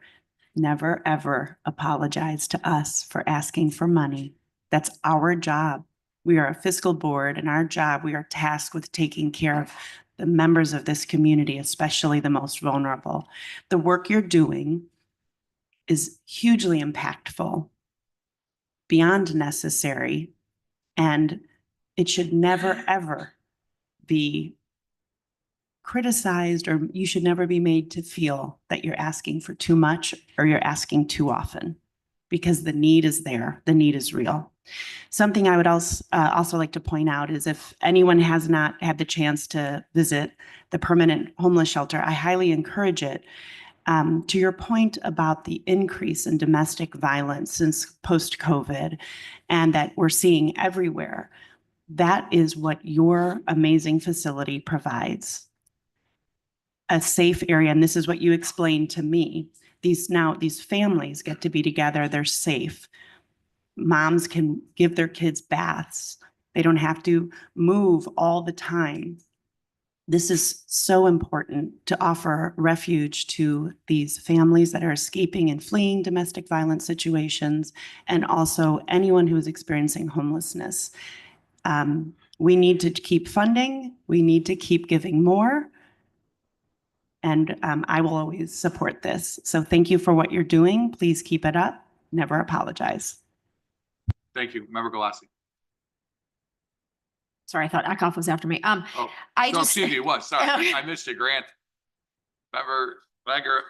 Never, ever apologize to us for asking for money. That's our job. We are a fiscal board, and our job, we are tasked with taking care of the members of this community, especially the most vulnerable. The work you're doing is hugely impactful, beyond necessary, and it should never, ever be criticized, or you should never be made to feel that you're asking for too much or you're asking too often, because the need is there. The need is real. Something I would also like to point out is, if anyone has not had the chance to visit the permanent homeless shelter, I highly encourage it. To your point about the increase in domestic violence since post-COVID, and that we're seeing everywhere, that is what your amazing facility provides. A safe area, and this is what you explained to me. These families get to be together, they're safe. Moms can give their kids baths. They don't have to move all the time. This is so important, to offer refuge to these families that are escaping and fleeing domestic violence situations, and also anyone who is experiencing homelessness. We need to keep funding. We need to keep giving more. And I will always support this. So thank you for what you're doing. Please keep it up. Never apologize. Thank you. Member Galassi. Sorry, I thought Eckhoff was after me. Oh, I no, just. excuse me, what? Sorry, I missed you, Grant. Member Langer,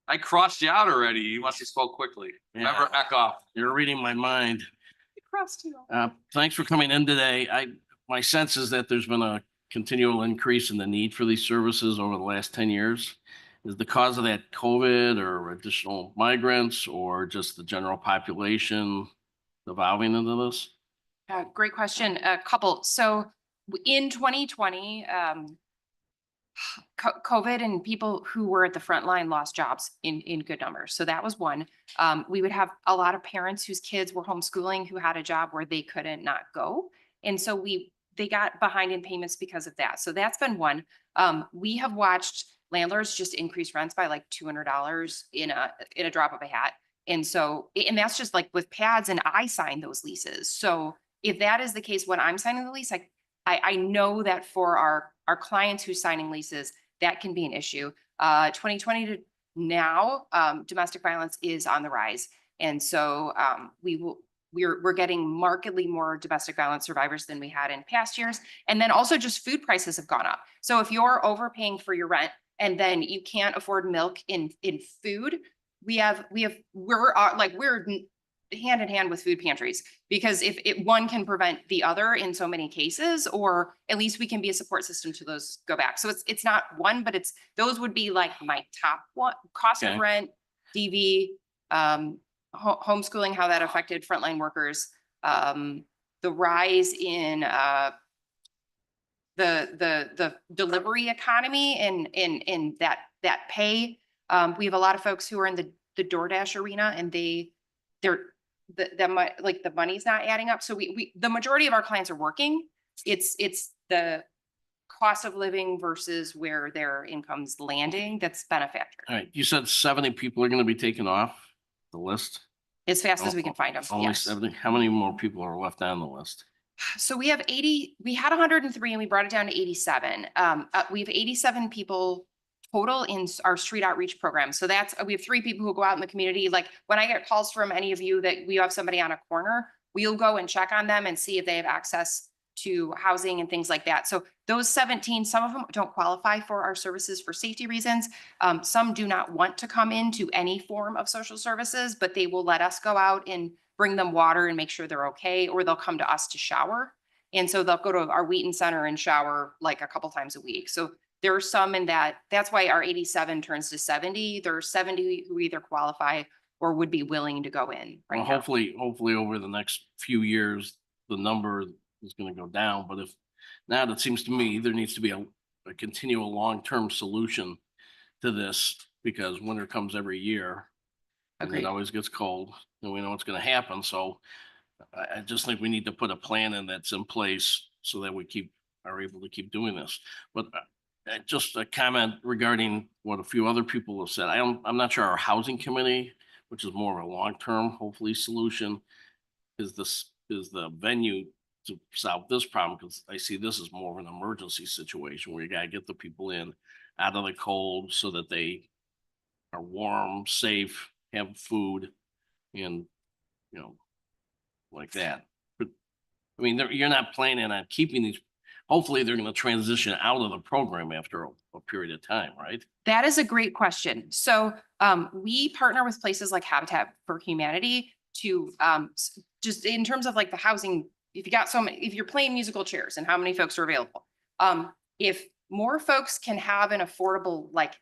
I crossed you out already. You must have spoke quickly. Member Eckhoff. You're reading my mind. Crossed you. Thanks for coming in today. My sense is that there's been a continual increase in the need for these services over the last 10 years. Is the cause of that COVID or additional migrants, or just the general population evolving into this? Great question. A couple. So in 2020, COVID and people who were at the front line lost jobs in good numbers. So that was one. We would have a lot of parents whose kids were homeschooling who had a job where they couldn't not go. And so they got behind in payments because of that. So that's been one. We have watched landlords just increase rents by like $200 in a drop of a hat. And so, and that's just like with pads, and I sign those leases. So if that is the case, when I'm signing the lease, I know that for our clients who's signing leases, that can be an issue. 2020 to now, domestic violence is on the rise. And so we're getting markedly more domestic violence survivors than we had in past years. And then also just food prices have gone up. So if you're overpaying for your rent and then you can't afford milk in food, we're hand in hand with food pantries, because if one can prevent the other in so many cases, or at least we can be a support system to those go back. So it's not one, but those would be like my top one: cost of rent, DV, homeschooling, how that affected frontline workers, the rise in the delivery economy and that pay. We have a lot of folks who are in the DoorDash arena, and the money's not adding up. So the majority of our clients are working. It's the cost of living versus where their income's landing that's been a factor. All right, you said 70 people are going to be taken off the list? As fast as we can find them. Only Yes. 70. How many more people are left on the list? So we have 80, we had 103 and we brought it down to 87. We have 87 people total in our street outreach program. So we have 3 people who go out in the community. Like when I get calls from any of you that we have somebody on a corner, we'll go and check on them and see if they have access to housing and things like that. So those 17, some of them don't qualify for our services for safety reasons. Some do not want to come into any form of social services, but they will let us go out and bring them water and make sure they're okay, or they'll come to us to shower. And so they'll go to our Wheaton Center and shower like a couple times a week. So there are some in that's why our 87 turns to 70. There are 70 who either qualify or would be willing to go in right Well, now. hopefully over the next few years, the number is going to go down. But if not, it seems to me there needs to be a continual long-term solution to this, because winter comes every year. And Agreed. it always gets cold, and we know what's going to happen. So I just think we need to put a plan in that's in place so that we are able to keep doing this. But just a comment regarding what a few other people have said. I'm not sure our housing committee, which is more of a long-term, hopefully, solution, is the venue to solve this problem, because I see this as more of an emergency situation where you gotta get the people in out of the cold so that they are warm, safe, have food, and like that. But I mean, you're not planning on keeping these. Hopefully, they're going to transition out of the program after a period of time, right? That is a great question. So we partner with places like Habitat for Humanity to just in terms of like the housing. If you're playing musical chairs and how many folks are available, if more folks can have an affordable like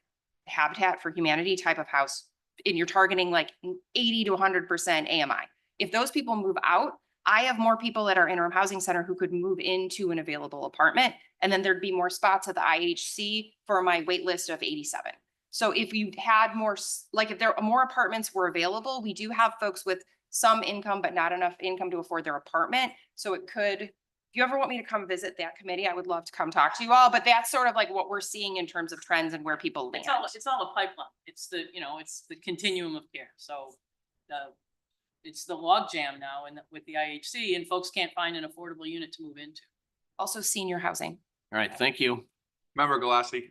Habitat for Humanity type of house, and you're targeting like 80 to 100% AMI. If those people move out, I have more people at our interim housing center who could move into an available apartment. And then there'd be more spots at the IHC for my wait list of 87. So if you had more, like if there more apartments were available, we do have folks with some income, but not enough income to afford their apartment. So it could, if you ever want me to come visit that committee, I would love to come talk to you all, but that's sort of like what we're seeing in terms of trends and where people land. It's all a pipeline. It's the continuum of care. So it's the log jam now with the IHC, and folks can't find an affordable unit to move into. Also senior housing. All right, thank you. Member Galassi.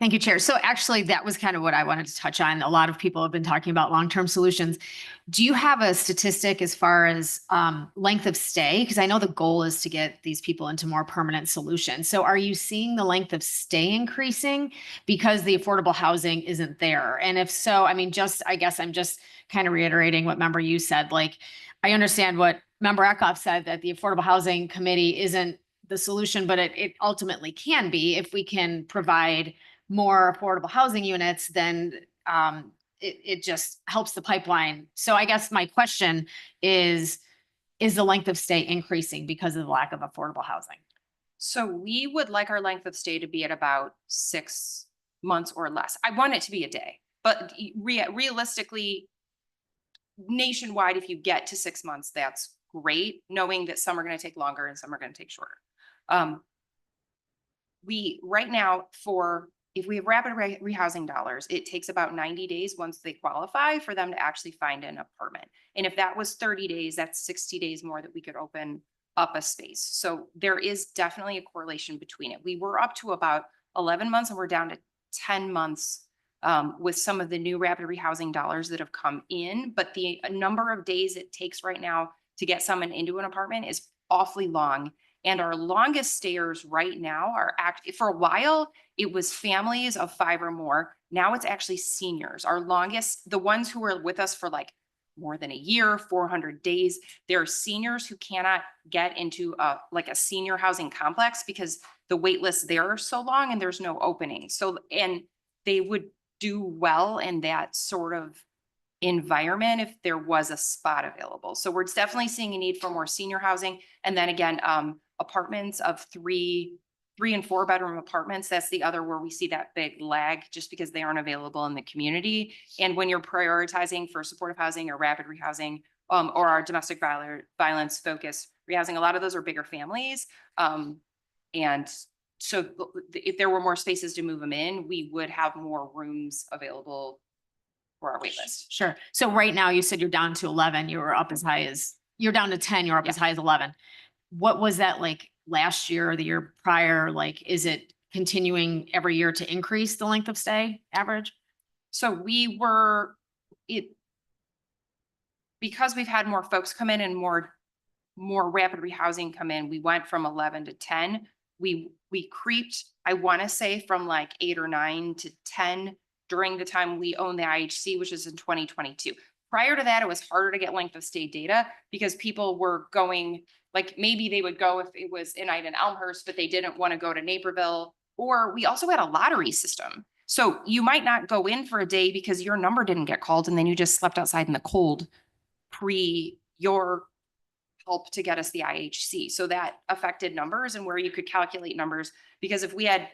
Thank you, Chair. So actually, that was kind of what I wanted to touch on. A lot of people have been talking about long-term solutions. Do you have a statistic as far as length of stay? Because I know the goal is to get these people into more permanent solutions. So are you seeing the length of stay increasing because the affordable housing isn't there? And if so, I mean, I guess I'm just kind of reiterating what Member you said. Like, I understand what Member Eckhoff said, that the Affordable Housing Committee isn't the solution, but it ultimately can be if we can provide more affordable housing units, then it just helps the pipeline. So I guess my question is the length of stay increasing because of the lack of affordable housing? So we would like our length of stay to be at about 6 months or less. I want it to be a day, but realistically, nationwide, if you get to 6 months, that's great, knowing that some are going to take longer and some are going to take shorter. We right now if we have rapid rehousing dollars, it takes about 90 days once they qualify for them to actually find an apartment. And if that was 30 days, that's 60 days more that we could open up a space. So there is definitely a correlation between it. We were up to about 11 months and we're down to 10 months with some of the new rapid rehousing dollars that have come in. But the number of days it takes right now to get someone into an apartment is awfully long. And our longest stayers right now are for a while, it was families of 5 or more. Now it's actually seniors. Our longest, the ones who are with us for like more than a year, 400 days, there are seniors who cannot get into a senior housing complex because the wait lists there are so long and there's no opening. So, and they would do well in that sort of environment if there was a spot available. So we're definitely seeing a need for more senior housing. And then again, apartments of 3 and 4 bedroom apartments. That's the other where we see that big lag just because they aren't available in the community. And when you're prioritizing for supportive housing or rapid rehousing, or our domestic violence focus rehousing, a lot of those are bigger families. And so if there were more spaces to move them in, we would have more rooms available for our wait list. Sure. So right now you said you're down to 11, you're up as high as, you're down to 10, you're up as high as 11. What was that like last year or the year prior? Like, is it continuing every year to increase the length of stay average? So because we've had more folks come in and more rapid rehousing come in, we went from 11 to 10. We creeped, I want to say, from like 8 or 9 to 10 during the time we owned the IHC, which is in 2022. Prior to that, it was harder to get length of stay data because people were going, like maybe they would go if it was a night in Elmhurst, but they didn't want to go to Naperville. Or we also had a lottery system. So you might not go in for a day because your number didn't get called and then you just slept outside in the cold pre your help to get us the IHC. So that affected numbers and where you could calculate numbers, because if we had,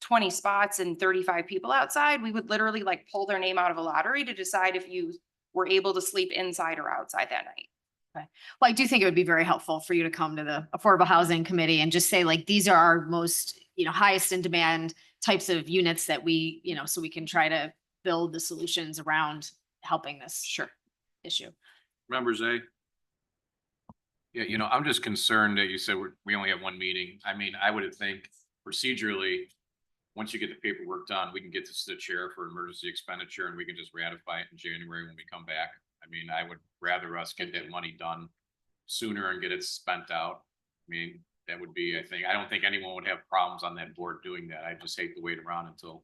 20 spots and 35 people outside, we would literally like pull their name out of a lottery to decide if you were able to sleep inside or outside that night. Okay. Well, I do think it would be very helpful for you to come to the Affordable Housing Committee and just say like, these are our most, highest in demand types of units that we, so we can try to build the solutions around helping this issue. Members A? Yeah, I'm just concerned that you said we only have one meeting. I mean, I would think procedurally, once you get the paperwork done, we can get this to the chair for emergency expenditure and we can just ratify it in January when we come back. I mean, I would rather us get that money done sooner and get it spent out. I mean, that would be, I don't think anyone would have problems on that board doing that. I just hate to wait around until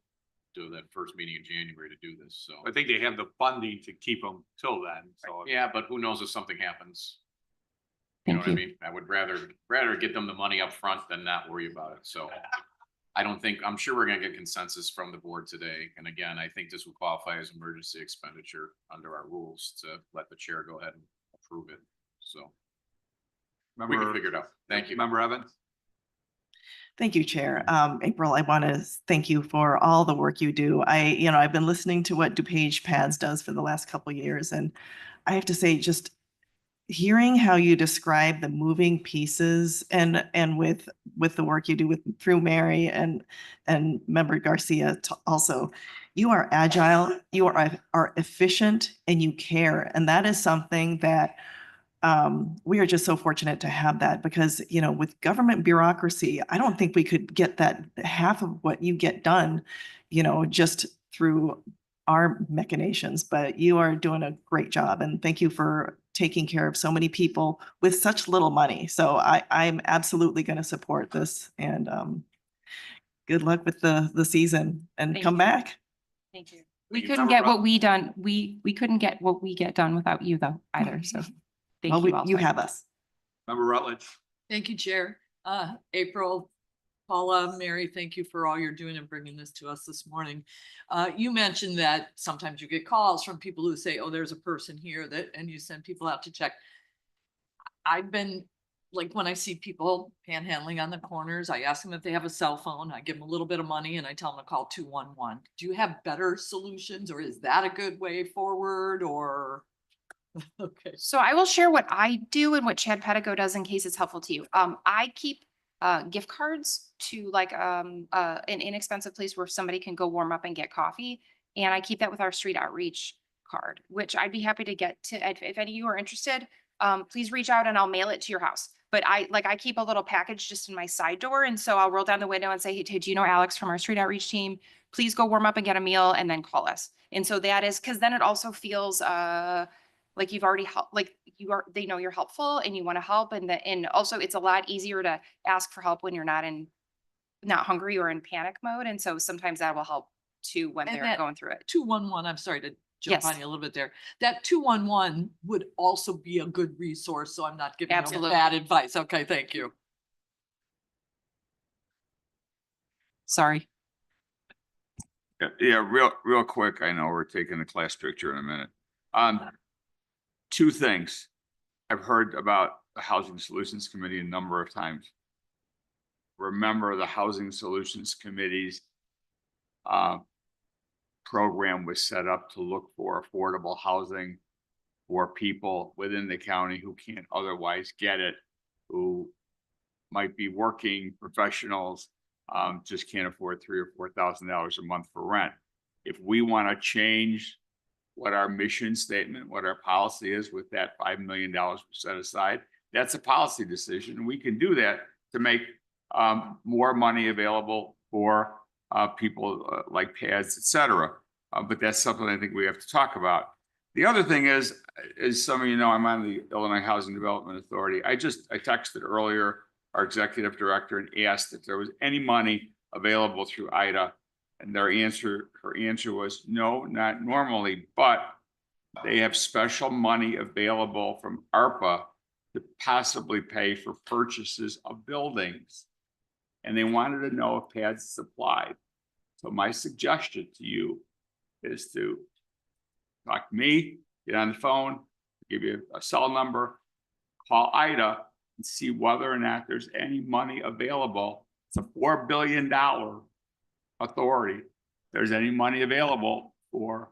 that first meeting in January to do this. So I think they have the funding to keep them till then. So yeah, but who knows if something happens? You know what I mean? I would rather get them the money up front than not worry about it. So I'm sure we're gonna get consensus from the board today. And again, I think this will qualify as emergency expenditure under our rules to let the chair go ahead and approve it. So we can figure it out. Thank you. Member Evans? Thank you, Chair. April, I want to thank you for all the work you do. I've been listening to what DuPage Pads does for the last couple of years, and I have to say, just hearing how you describe the moving pieces and with the work you do through Mary and Member Garcia also, you are agile, you are efficient, and you care, and that is something that we are just so fortunate to have that, because with government bureaucracy, I don't think we could get that half of what you get done, just through our machinations. But you are doing a great job, and thank you for taking care of so many people with such little money. So I'm absolutely going to support this, and good luck with the season, and come back. Thank you. We couldn't get what we done. We couldn't get what we get done without you though either. So thank you. You have us. Member Rutledge? Thank you, Chair. April, Paula, Mary, thank you for all you're doing and bringing this to us this morning. You mentioned that sometimes you get calls from people who say, oh, there's a person here and you send people out to check. I've been like when I see people panhandling on the corners, I ask them if they have a cell phone. I give them a little bit of money and I tell them to call 211. Do you have better solutions, or is that a good way forward, or? Okay. So I will share what I do and what Chad Pedigo does in case it's helpful to you. I keep gift cards to like an inexpensive place where somebody can go warm up and get coffee. And I keep that with our street outreach card, which I'd be happy to get to. If any of you are interested, please reach out and I'll mail it to your house. But I keep a little package just in my side door. And so I'll roll down the window and say, hey, do you know Alex from our street outreach team? Please go warm up and get a meal and then call us. And so that is, because then it also feels like you've already helped, like they know you're helpful and you want to help. And also it's a lot easier to ask for help when you're not hungry or in panic mode. And so sometimes that will help too when And they're that going through it. 211, I'm sorry to jump Yes. on you a little bit there. That 211 would also be a good resource, so I'm not giving you Absolutely. bad advice. Okay, thank you. Sorry. Yeah, real quick. I know we're taking the class picture in a minute. Two things. I've heard about the Housing Solutions Committee a number of times. Remember, the Housing Solutions Committee's program was set up to look for affordable housing for people within the county who can't otherwise get it, who might be working professionals, just can't afford $3,000 or $4,000 a month for rent. If we want to change what our mission statement, what our policy is with that $5 million set aside, that's a policy decision. We can do that to make more money available for people like pads, et cetera. But that's something I think we have to talk about. The other thing is, as some of you know, I'm on the Illinois Housing Development Authority. I texted earlier our executive director and asked if there was any money available through IDA. And her answer was no, not normally, but they have special money available from ARPA to possibly pay for purchases of buildings. And they wanted to know if pads supplied. So my suggestion to you is to talk to me, get on the phone, give you a cell number, call IDA and see whether or not there's any money available. It's a $4 billion authority. There's any money available for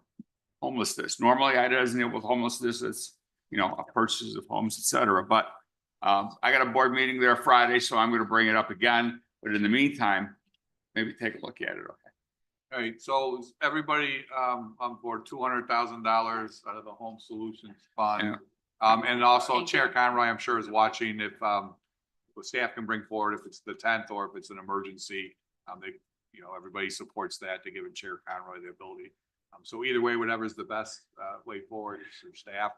homelessness. Normally IDA doesn't deal with homelessness. It's, purchases of homes, et cetera. But I got a board meeting there Friday, so I'm going to bring it up again. But in the meantime, maybe take a look at it. Okay. All right, so is everybody on board $200,000 out of the Home Solutions Fund? Yeah. And also Chair Conroy, I'm sure is watching if the staff can bring forward if it's the 10th or if it's an emergency. Everybody supports that to give Chair Conroy the ability. So either way, whatever is the best way forward is for staff.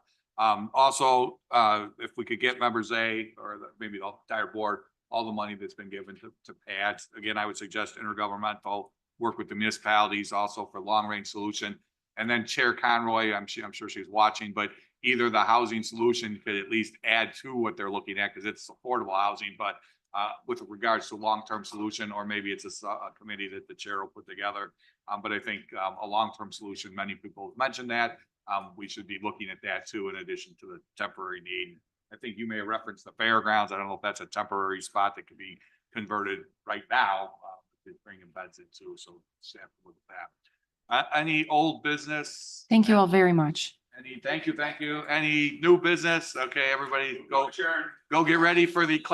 Also, if we could get members A or maybe the entire board, all the money that's been given to pads. Again, I would suggest intergovernmental, work with the municipalities also for long range solution. And then Chair Conroy, I'm sure she's watching, but either the housing solution could at least add to what they're looking at because it's affordable housing, but with regards to long-term solution, or maybe it's a committee that the chair will put together. But I think a long-term solution, many people have mentioned that. We should be looking at that too, in addition to the temporary need. I think you may have referenced the fairgrounds. I don't know if that's a temporary spot that could be converted right now. Bringing beds into, so staff will look at that. Any old business? Thank you all very much. Thank you. Any new business? Okay, everybody go get ready for the